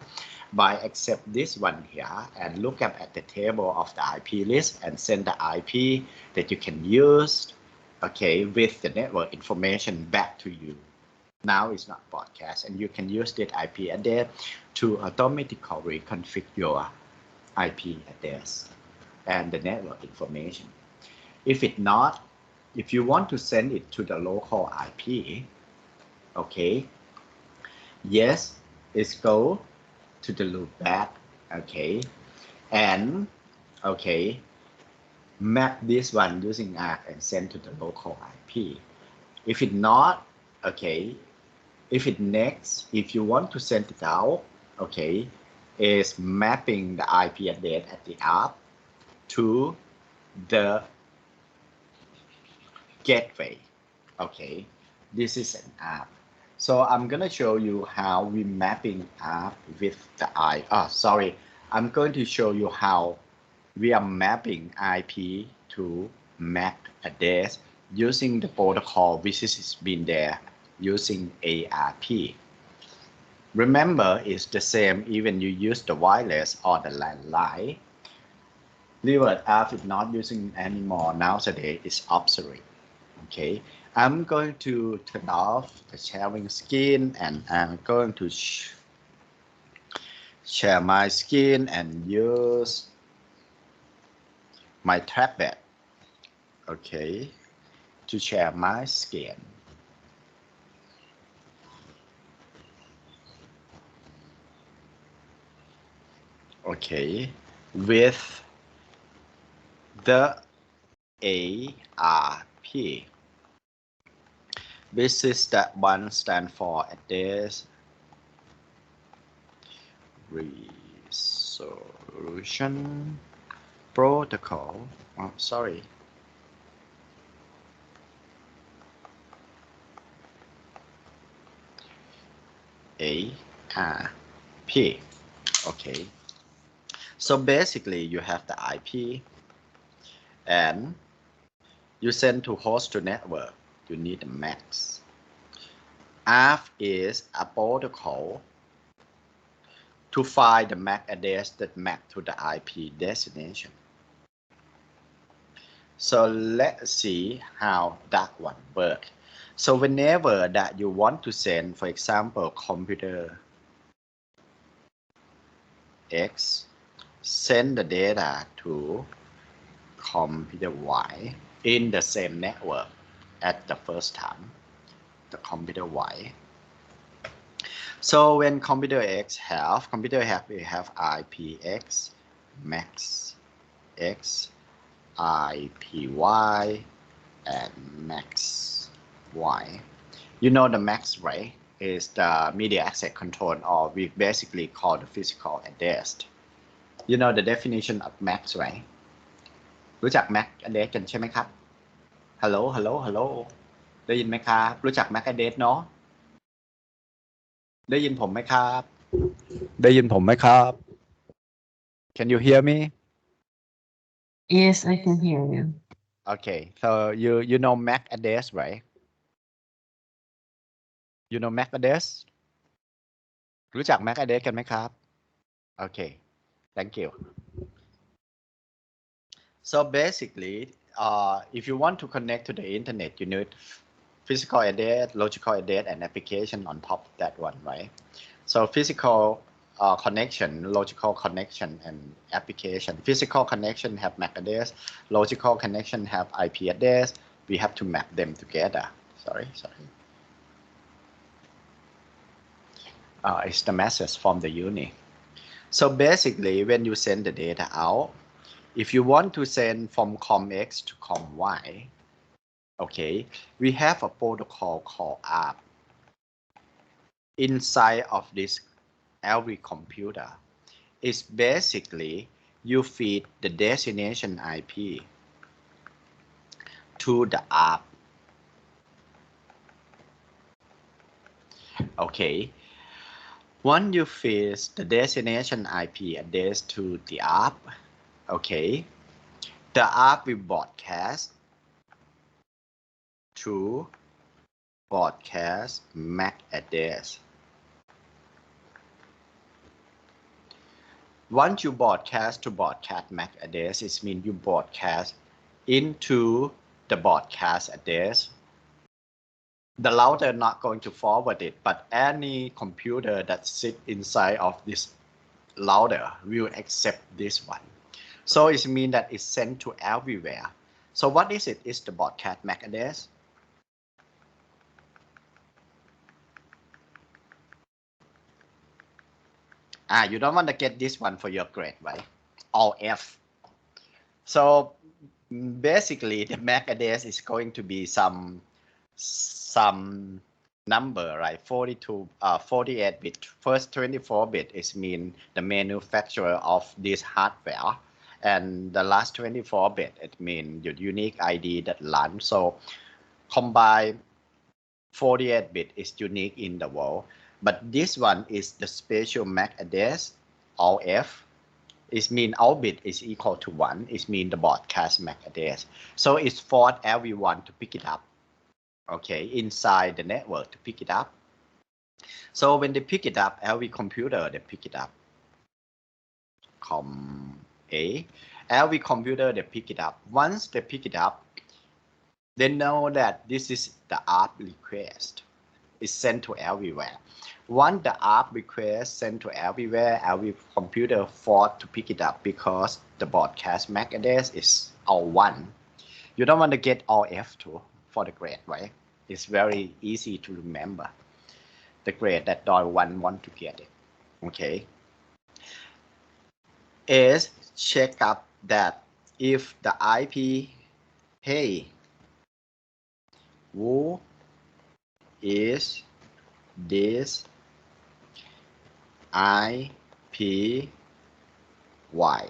by accept this one here and look up at the table of the IP list and send the IP that you can use, okay, with the network information back to you. Now it's not broadcast and you can use that IP address to automatically configure IP address and the network information. If it not, if you want to send it to the local IP, okay, yes, it's go to the loopback, okay, and okay, map this one using ARC and send to the local IP. If it not, okay, if it next, if you want to send it out, okay, is mapping the IP address at the app to the gateway. Okay, this is an app. So I'm gonna show you how we mapping app with the sorry, I'm going to show you how we are mapping IP to MAC address using the protocol which has been there using ARP. Remember, it's the same even you use the wireless or the landline. Revert app is not using anymore nowadays, it's obsolete. Okay, I'm going to turn off the sharing screen and I'm going to share my screen and use my tablet, okay, to share my screen. Okay, with the ARP. This is that one stand for address resolution protocol. Oh, sorry. ARP. Okay. So basically you have the IP and you send to host to network. You need a max. ARP is a protocol to find the MAC address that map to the IP destination. So let's see how that one works. So whenever that you want to send, for example, computer X, send the data to computer Y in the same network at the first time, the computer Y. So when computer X we have IPX, max X, IPY, and max Y. You know the max, right? Is the media access control, or we basically call the physical address. You know the definition of max, right? รู้จัก mac address กันใช่ไหมครับ Hello Hello Hello ได้ยินไหมครับรู้จัก mac address เนาะได้ยินผมไหมครับได้ยินผมไหมครับ Can you hear me? Yes, I can hear you. Okay, so you know mac address, right? You know mac address? รู้จัก mac address กันไหมครับ Okay, thank you. So basically, if you want to connect to the internet, you need physical address, logical address, and application on top of that one, right? So physical connection, logical connection, and application. Physical connection have MAC address, logical connection have IP address. We have to map them together. Sorry. It's the message from the unit. So basically, when you send the data out, if you want to send from COM-X to COM-Y, okay, we have a protocol called ARP. Inside of this every computer is basically you feed the destination IP to the ARP. Okay, once you feed the destination IP address to the ARP, okay, the ARP will broadcast to broadcast MAC address. Once you broadcast to broadcast MAC address, it means you broadcast into the broadcast address. The router not going to forward it, but any computer that sits inside of this louder will accept this one. So it means that it's sent to everywhere. So what is it? It's the broadcast MAC address. You don't want to get this one for your grade, right? All F. So basically the MAC address is going to be some number, right? 48 bit. First 24 bit is mean the manufacturer of this hardware, and the last 24 bit it mean your unique ID that runs. So combine 48 bit is unique in the world, but this one is the special MAC address, all F. It mean all bit is equal to 1. It mean the broadcast MAC address. So it's for everyone to pick it up, okay, inside the network to pick it up. So when they pick it up, every computer they pick it up. Every computer they pick it up. Once they pick it up, they know that this is the ARP request. It's sent to everywhere. Once the ARP request sent to everywhere, every computer forced to pick it up because the broadcast MAC address is all 1. You don't want to get all F2 for the grade, right? It's very easy to remember the grade that all 1 want to get it. Okay. Is check up that if the IP, hey, who is this IP Y?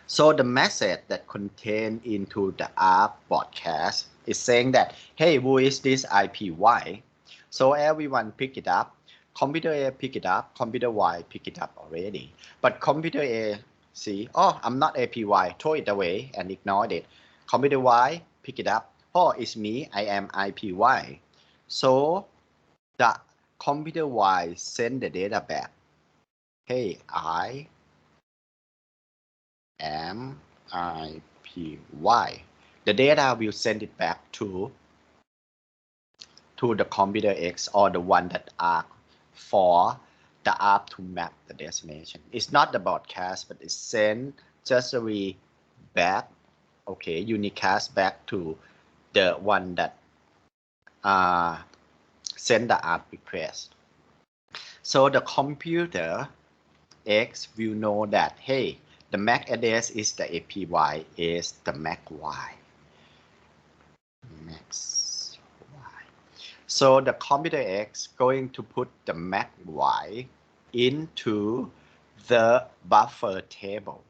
So the message that contained into the ARP broadcast is saying that, hey, who is this IPY? So everyone pick it up. Computer A pick it up. Computer Y pick it up already. But computer A see, oh, I'm not APY, throw it away and ignored it. Computer Y pick it up. Oh, it's me, I am IPY. So the computer Y send the data back. Hey, I am IPY. The data will send it back to the computer X, or the one that are for the app to map the destination. It's not the broadcast, but it's sent just a back, okay, unicast back to the one that send the app request. So the computer X will know that, hey, the MAC address is the APY is the MAC Y. Max Y. So the computer X going to put the MAC Y into the buffer table.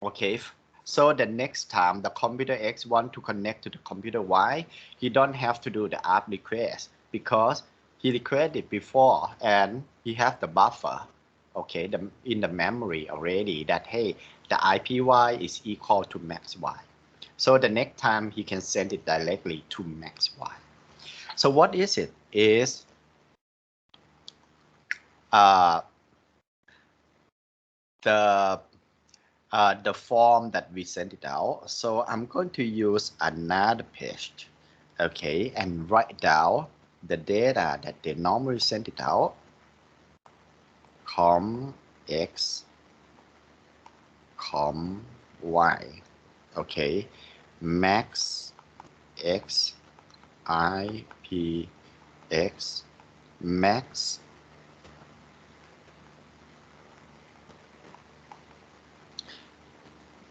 Okay, so the next time the computer X want to connect to the computer Y, he don't have to do the ARP request because he requested before and he have the buffer, okay, in the memory already that, hey, the IPY is equal to max Y. So the next time he can send it directly to max Y. So what is it? Is the form that we sent it out. So I'm going to use another page, okay, and write down the data that they normally send it out. Com X, com Y, okay, max X, IP X, max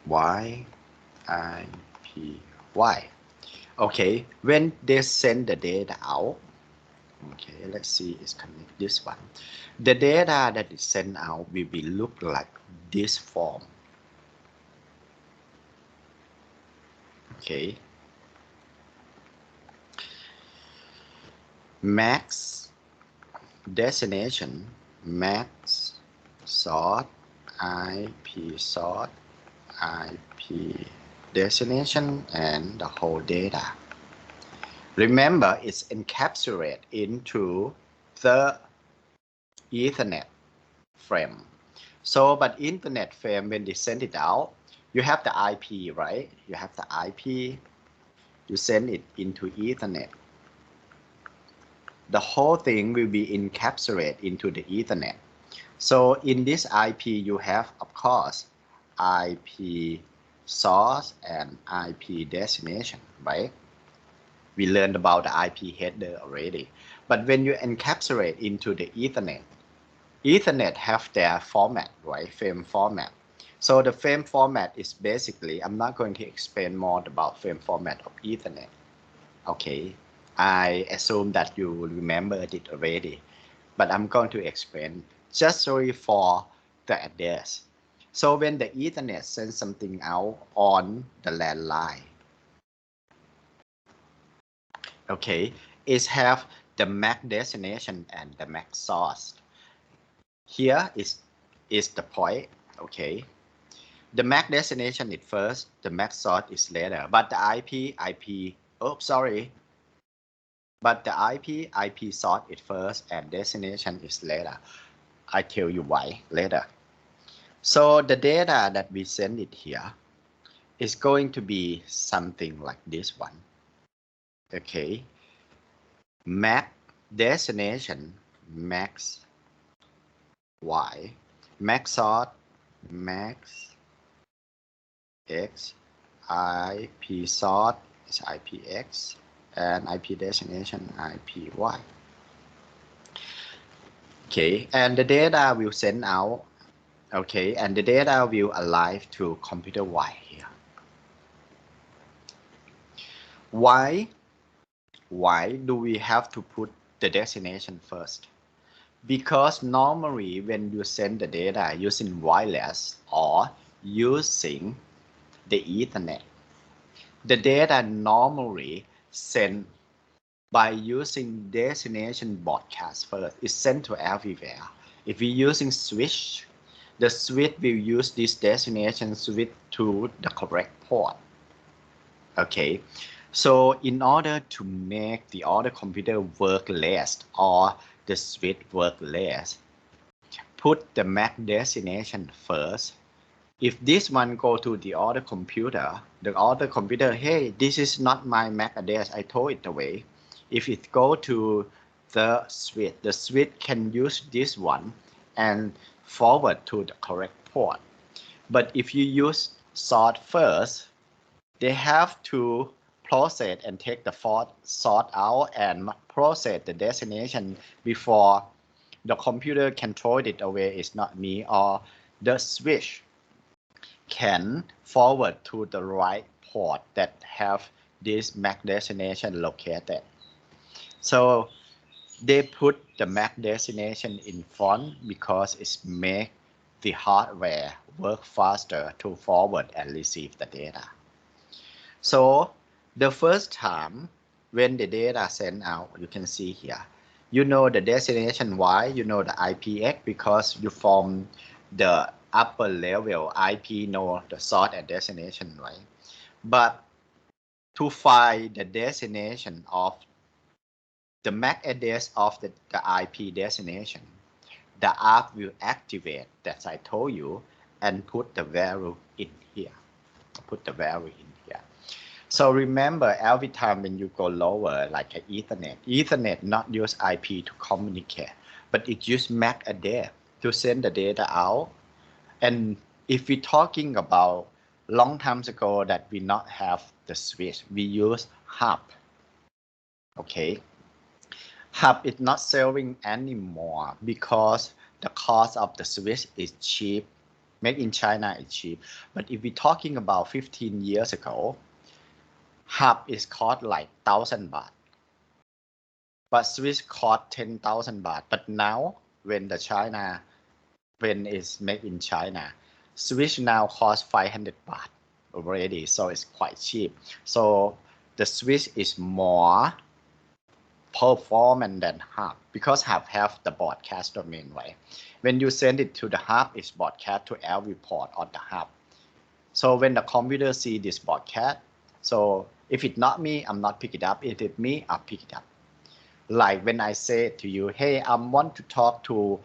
Y, IP Y. Okay, when they send the data out, okay, let's see, it's connect this one. The data that is sent out will be look like this form. Okay. Max destination, max sort, IP sort, IP destination, and the whole data. Remember, it's encapsulated into the Ethernet frame. So, but Internet frame, when they send it out, you have the IP, right? You have the IP, you send it into Ethernet. The whole thing will be encapsulated into the Ethernet. So in this IP, you have, of course, IP source and IP destination, right? We learned about the IP header already. But when you encapsulate into the Ethernet have their format, right? Frame format. So the frame format is basically, I'm not going to explain more about frame format of Ethernet. Okay, I assume that you remembered it already, but I'm going to explain just sorry for the address. So when the Ethernet sends something out on the LAN line, okay, it have the MAC destination and the MAC source. Here is the point, okay. The MAC destination is first, the MAC source is later, but the but the IP source is first and destination is later. I tell you why later. So the data that we send it here is going to be something like this one. Okay. MAC destination, max Y, max source, max X, IP source is IPX, and IP destination IPY. Okay, and the data will send out. Okay, and the data will arrive to computer Y here. Why do we have to put the destination first? Because normally when you send the data using wireless or using the Ethernet, the data normally sent by using destination broadcast first. It's sent to everywhere. If we're using switch, the switch will use this destination switch to the correct port. Okay, so in order to make the other computer work less or the switch work less, put the MAC destination first. If this one go to the other computer, hey, this is not my MAC address, I throw it away. If it go to the switch can use this one and forward to the correct port. But if you use sort first, they have to process and take the sort out and process the destination before the computer can throw it away. It's not me, or the switch can forward to the right port that have this MAC destination located. So they put the MAC destination in front because it makes the hardware work faster to forward and receive the data. So the first time when the data sent out, you can see here, you know the destination Y, you know the IPX because you form the upper level IP know the source and destination, right? But to find the destination of the MAC address of the IP destination, the app will activate that I told you and put the value in here. So remember, every time when you go lower, like an Ethernet not use IP to communicate, but it use MAC address to send the data out. And if we're talking about long times ago that we not have the switch, we use hub. Okay, hub is not selling anymore because the cost of the switch is cheap. Made in China is cheap. But if we're talking about 15 years ago, hub is cost like 1,000 baht. But switch cost 10,000 baht. But now when it's made in China, switch now costs 500 baht already, so it's quite cheap. So the switch is more performant than hub because hub have the broadcast domain, right? When you send it to the hub, it's broadcast to every port on the hub. So when the computer see this broadcast, so if it's not me, I'm not pick it up. If it's me, I'll pick it up. Like when I say to you, hey, I want to talk to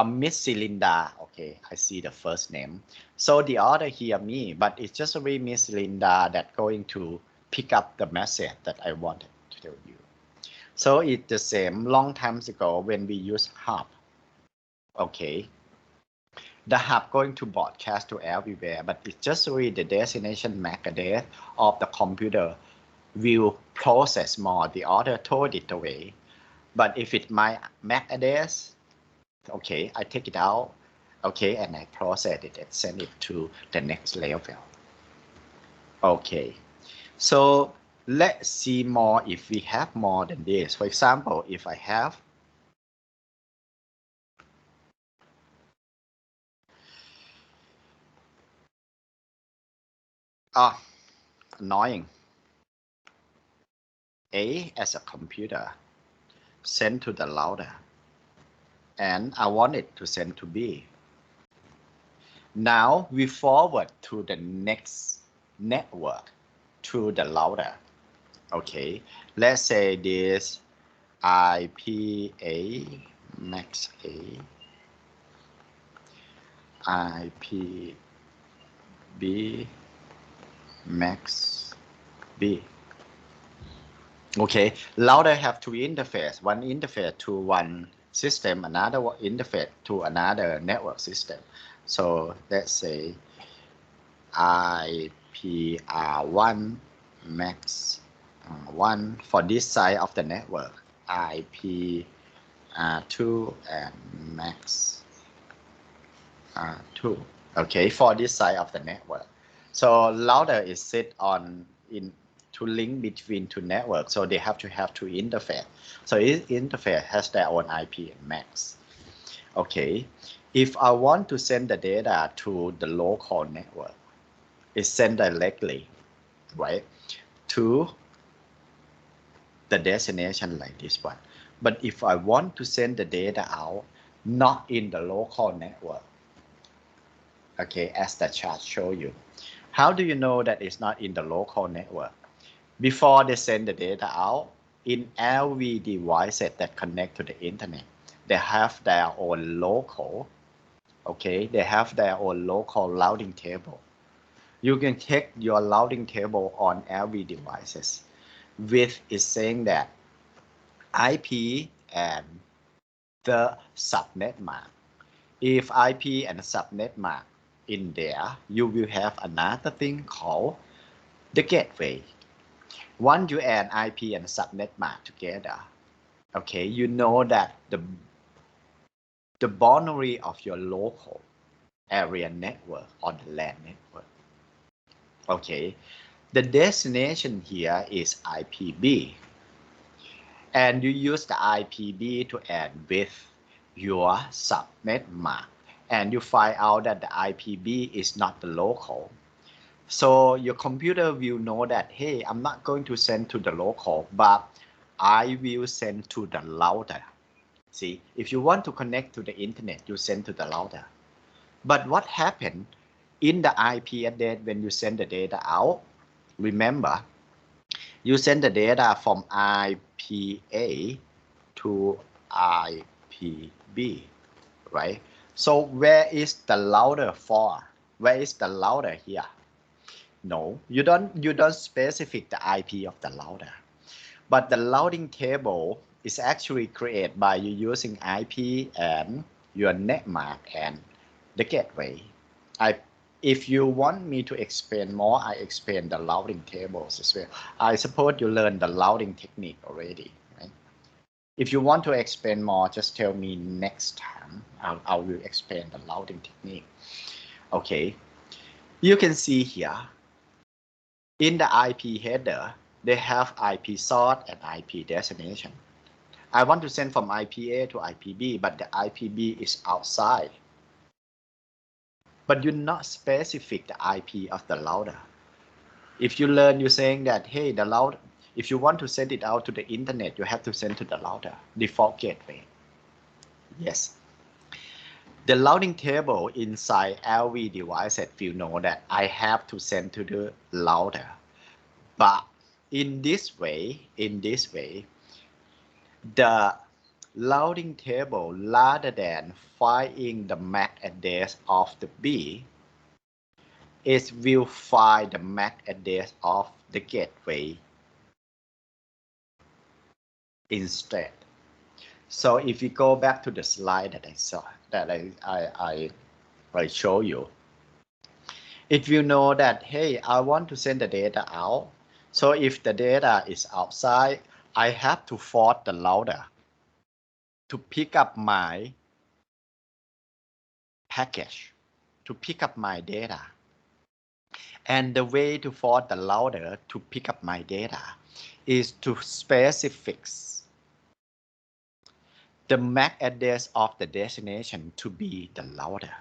Miss Celinda. Okay, I see the first name. So the other hear me, but it's just only Miss Celinda that going to pick up the message that I wanted to tell you. So it's the same long time ago when we use hub. Okay. The hub going to broadcast to everywhere, but it just read the destination MAC address of the computer will process more. The other told it away. But if it's my MAC address, okay, I take it out, okay, and I process it and send it to the next level. Okay, so let's see more if we have more than this. For example, if I have annoying A as a computer send to the router, and I want it to send to B. Now we forward to the next network to the router. Okay, let's say this IPA max A, IPB max B. Okay, router have two interface, one interface to one system, another interface to another network system. So let's say IPR1 max 1 for this side of the network, IPR2 and max 2. Okay, for this side of the network. So router is set on in to link between two networks, so they have to have two interface. So each interface has their own IP and max. Okay, if I want to send the data to the local network, it's sent directly, right, to the destination like this one. But if I want to send the data out, not in the local network, okay, as the chart show you. How do you know that it's not in the local network? Before they send the data out, in every devices that connect to the internet, they have their own local, okay, they have their own local routing table. You can check your routing table on every devices, with is saying that IP and the subnet mark. If IP and subnet mark in there, you will have another thing called the gateway. Once you add IP and subnet mark together, okay, you know that the boundary of your local area network or the LAN network. Okay, the destination here is IPB, and you use the IPB to add with your subnet mark, and you find out that the IPB is not the local. So your computer will know that, hey, I'm not going to send to the local, but I will send to the router. See, if you want to connect to the internet, you send to the router. But what happened in the IP address when you send the data out? Remember, you send the data from IPA to IPB, right? So where is the router for? Where is the router here? No, you don't specify the IP of the router, but the routing table is actually created by you using IP and your netmark and the gateway. If you want me to explain more, I explain the routing tables as well. I suppose you learned the routing technique already, right? If you want to explain more, just tell me next time. I will explain the routing technique. Okay, you can see here in the IP header, they have IP source and IP destination. I want to send from IPA to IPB, but the IPB is outside. But you not specific the IP of the router. If you learn, you're saying that, hey, the router, if you want to send it out to the internet, you have to send to the router, default gateway. Yes. The routing table inside every device will know that I have to send to the router. But in this way, the routing table, rather than finding the MAC address of the B, it will find the MAC address of the gateway instead. So if we go back to the slide that I saw, that I show you, if you know that, hey, I want to send the data out. So if the data is outside, I have to force the router to pick up my package, to pick up my data. And the way to force the router to pick up my data is to specify the MAC address of the destination to be the router.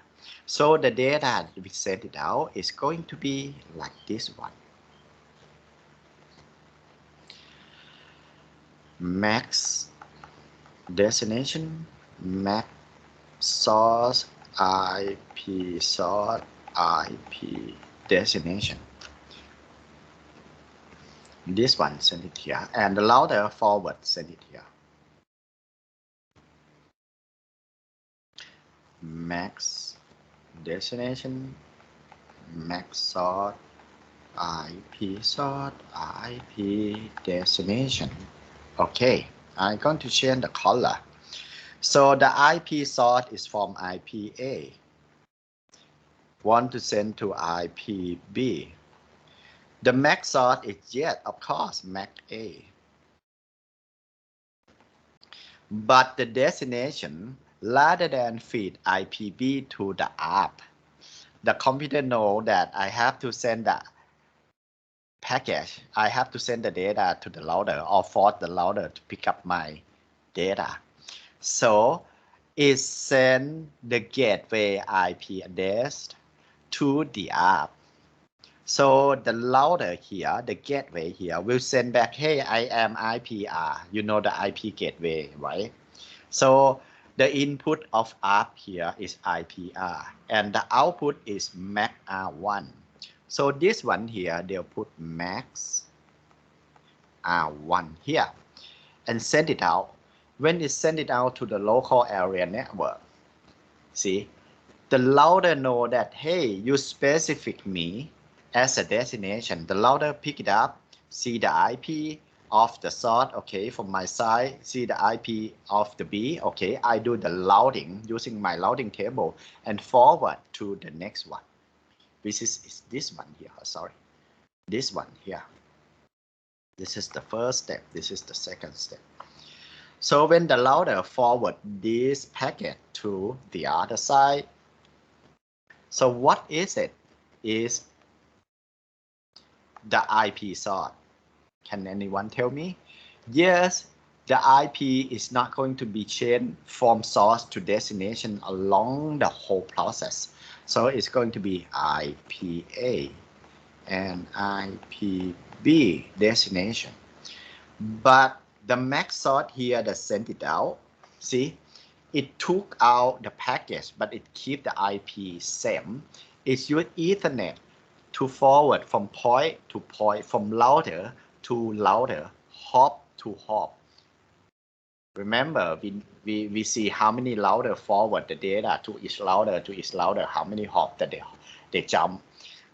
So the data we send it out is going to be like this one. MAC destination, MAC source, IP source, IP destination. This one send it here, and the router forward send it here. MAC destination, MAC source, IP source, IP destination. Okay, I'm going to change the color. So the IP source is from IPA. Want to send to IPB. The MAC source is yet, of course, MAC A. But the destination, rather than feed IPB to the app, the computer knows that I have to send the package, I have to send the data to the router or force the router to pick up my data. So it sends the gateway IP address to the app. So the router here, the gateway here will send back, hey, I am IPR. You know the IP gateway, right? So the input of app here is IPR and the output is MAC R1. So this one here, they'll put max R1 here and send it out. When it send it out to the local area network, see, the router know that, hey, you specific me as a destination. The router pick it up, see the IP of the source, okay, from my side, see the IP of the B, okay, I do the routing using my routing table and forward to the next one. This is this one here, sorry, this one here. This is the first step, this is the second step. So when the router forward this packet to the other side, so what is it? Is the IP source. Can anyone tell me? Yes, the IP is not going to be changed from source to destination along the whole process. So it's going to be IPA and IPB destination. But the MAC source here that sent it out, see, it took out the package, but it keep the IP same. It's use Ethernet to forward from point to point, from router to router, hop to hop. Remember, we see how many router forward the data to each router, how many hop that they jump.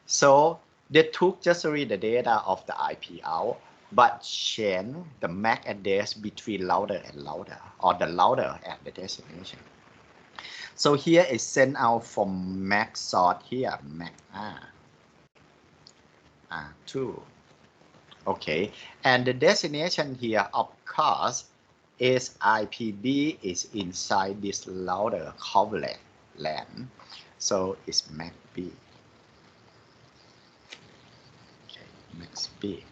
So they took just read the data of the IP out, but change the MAC address between router and router, or the router and the destination. So here is sent out from MAC source here, MAC R2. Okay, and the destination here, of course, is IPB is inside this router coverlet LAN. So it's MAC B. Okay, MAC B.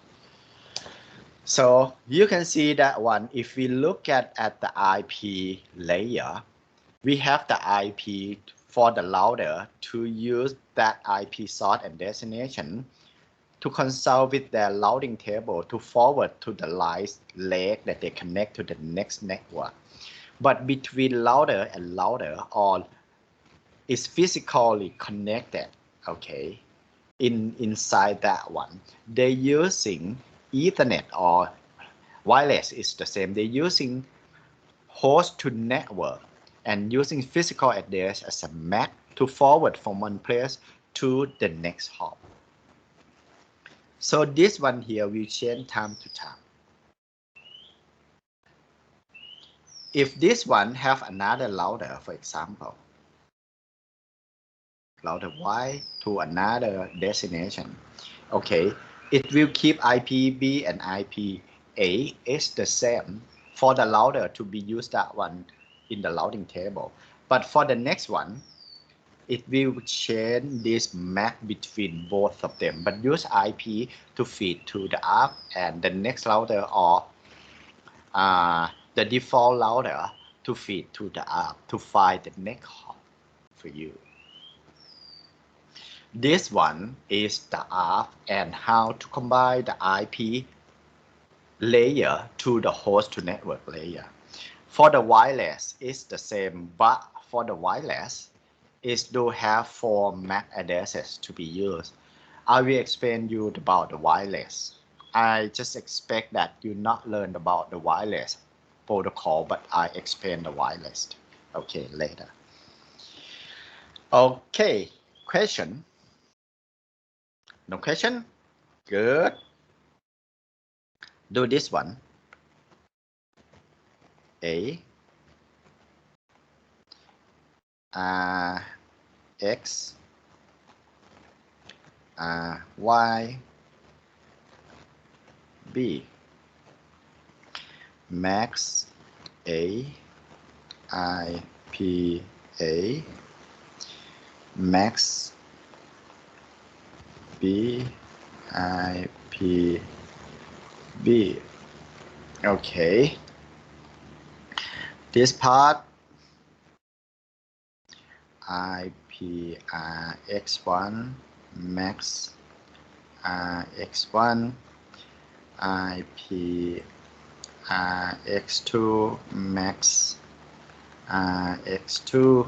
So you can see that one, if we look at the IP layer, we have the IP for the router to use that IP source and destination to consult with their routing table to forward to the leg that they connect to the next network. But between router and router, all is physically connected, okay, inside that one. They're using Ethernet or wireless is the same. They're using host to network and using physical address as a MAC to forward from one place to the next hop. So this one here will change time to time. If this one have another router, for example, router Y to another destination, okay, it will keep IP B and IP A is the same for the router to be used that one in the routing table. But for the next one, it will change this MAC between both of them, but use IP to feed to the app and the next router, or the default router to feed to the app to find the next hop for you. This one is the app and how to combine the IP layer to the host to network layer. For the wireless, it's the same, but for the wireless, it do have 4 MAC addresses to be used. I will explain you about the wireless. I just expect that you not learn about the wireless protocol, but I explain the wireless. Okay, later. Okay, question? No question? Good. Do this one. A X Y B max A I P A max B I P B. Okay, this part IPRX1 max RX1 IPRX2 max RX2.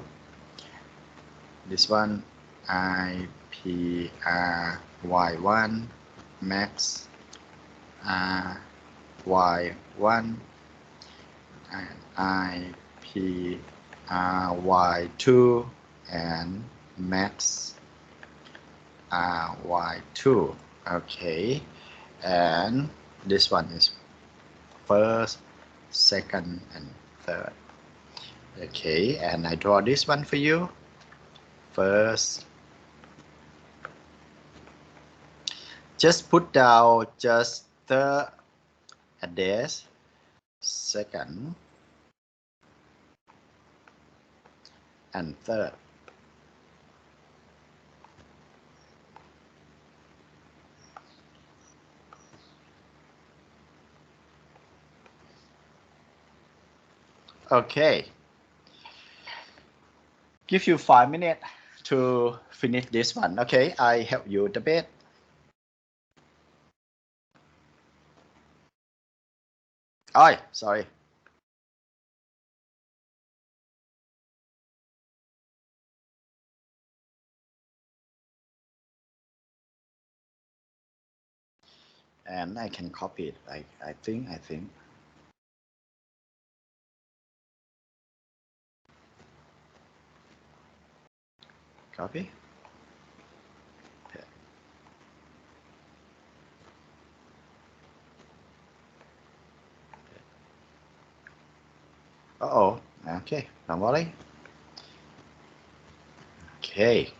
This one IPRY1 max Y1 and IPRY2 and max RY2. Okay, and this one is first, second, and third. Okay, and I draw this one for you. First, just put down just the address. Second and third. Okay, give you 5 minutes to finish this one. Okay, I help you a bit. Oh, sorry. And I can copy it. I think. Copy. Uh-oh. Okay, don't worry. Okay.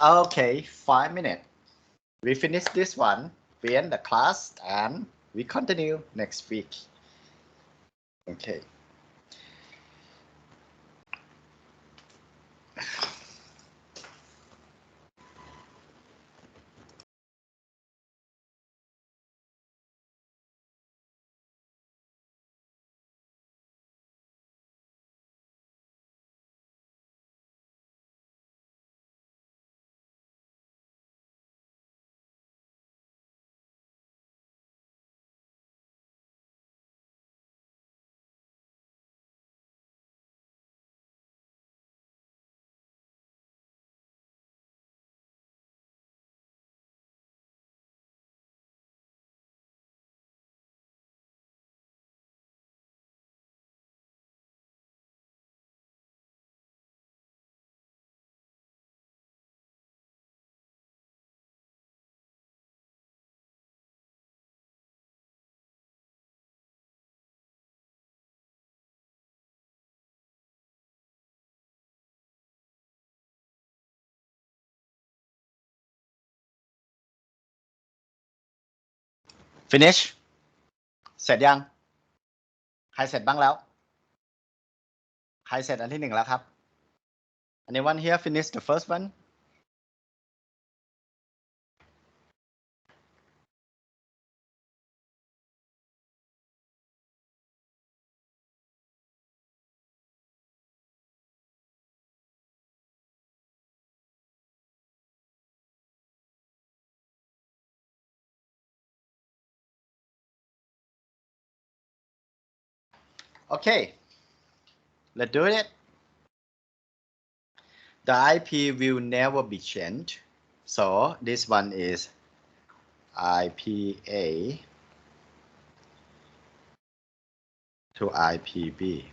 Okay, 5 minutes. We finish this one, we end the class, and we continue next week. Okay. finish เสร็จยังใครเสร็จบ้างแล้วใครเสร็จอันที่1แล้วครับ anyone here finish the first one okay let's do it the IP will never be changed so this one is IPA to IPB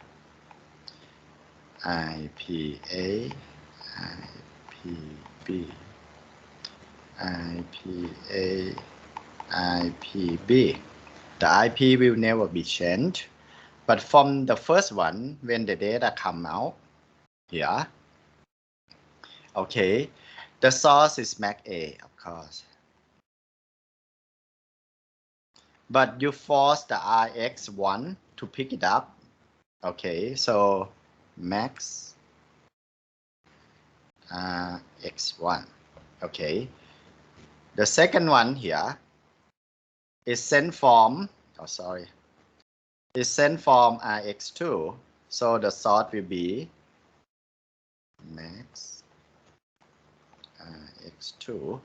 IPA IPB IPA IPB the IP will never be changed but from the first one when the data come out here okay the source is MAC A of course but you force the RX1 to pick it up okay so max X1 okay the second one here is sent from is sent from RX2 so the source will be max X2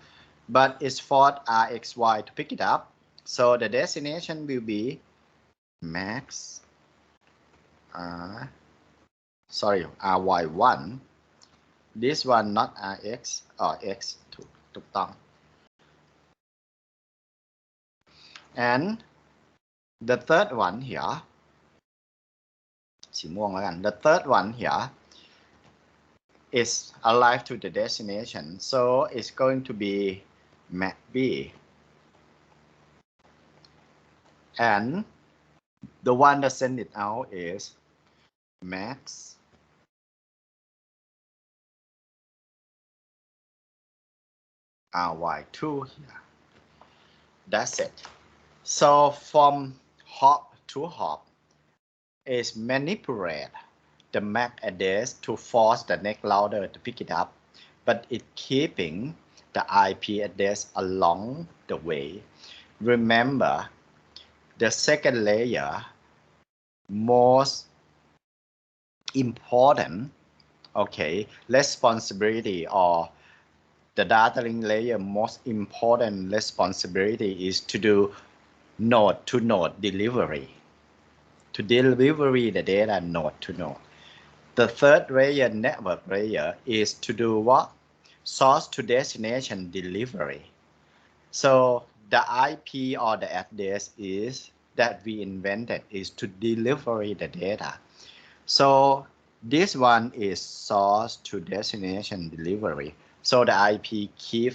but it's for RXY to pick it up so the destination will be max RY1 this one not RX or X ถูกต้อง and the third one here สีม่วงแล้วกัน the third one here is alive to the destination so it's going to be MACB and the one that send it out is max RY2 here that's it so from hop to hop is manipulate the MAC address to force the next router to pick it up but it keeping the IP address along the way remember the second layer most important okay responsibility or the data link layer most important responsibility is to do node to node delivery to delivery the data node to node the third layer network layer is to do what source to destination delivery so the IP or the address is that we invented is to deliver the data so this one is source to destination delivery so the IP keep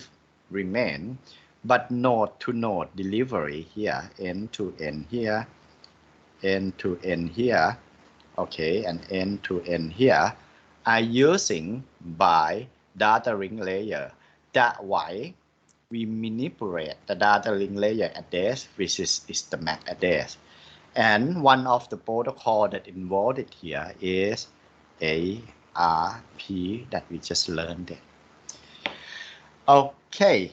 remain but node to node delivery here end to end here end to end here okay and end to end here are using by data link layer that way we manipulate the data link layer address which is the MAC address and one of the protocol that involved here is ARP that we just learned it. Okay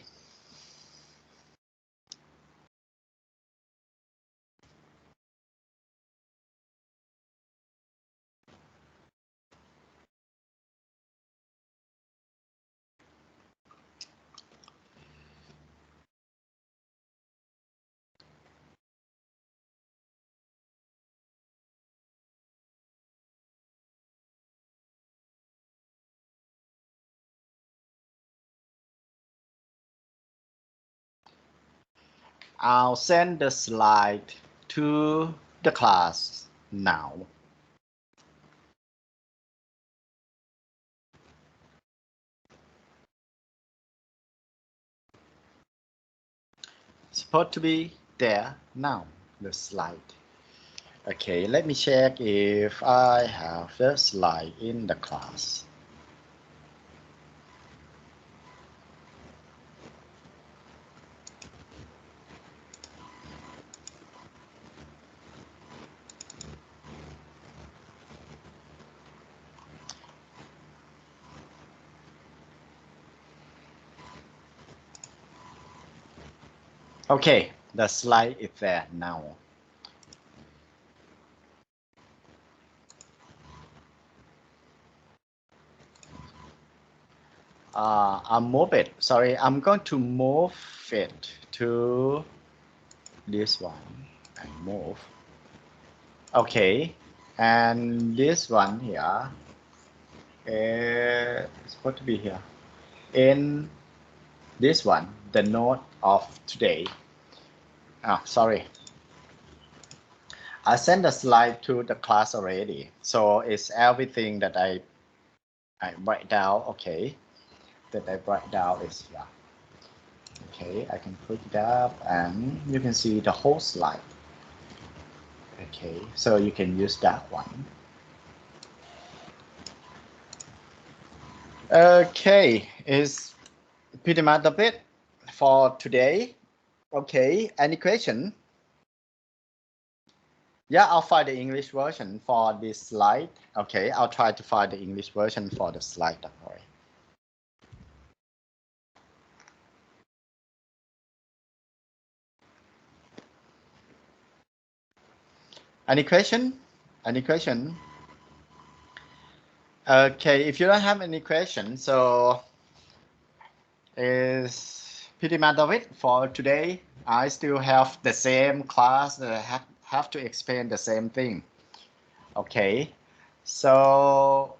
I'll send the slide to the class now. Supposed to be there now, the slide. Okay, let me check if I have the slide in the class. Okay, the slide is there now. I'll move it. Sorry, I'm going to move it to this one. I move. Okay, and this one here is supposed to be here. In this one, the note of today. Sorry. I sent the slide to the class already. So it's everything that I write down. Okay. That I write down is here. Okay, I can put it up and you can see the whole slide. Okay, so you can use that one. Okay, is pretty much of it for today. Okay, any question? Yeah, I'll find the English version for this slide. Okay, I'll try to find the English version for the slide. Don't worry. Any question? Any question? Okay, if you don't have any questions, so is pretty much of it for today. I still have the same class that I have to explain the same thing. Okay, so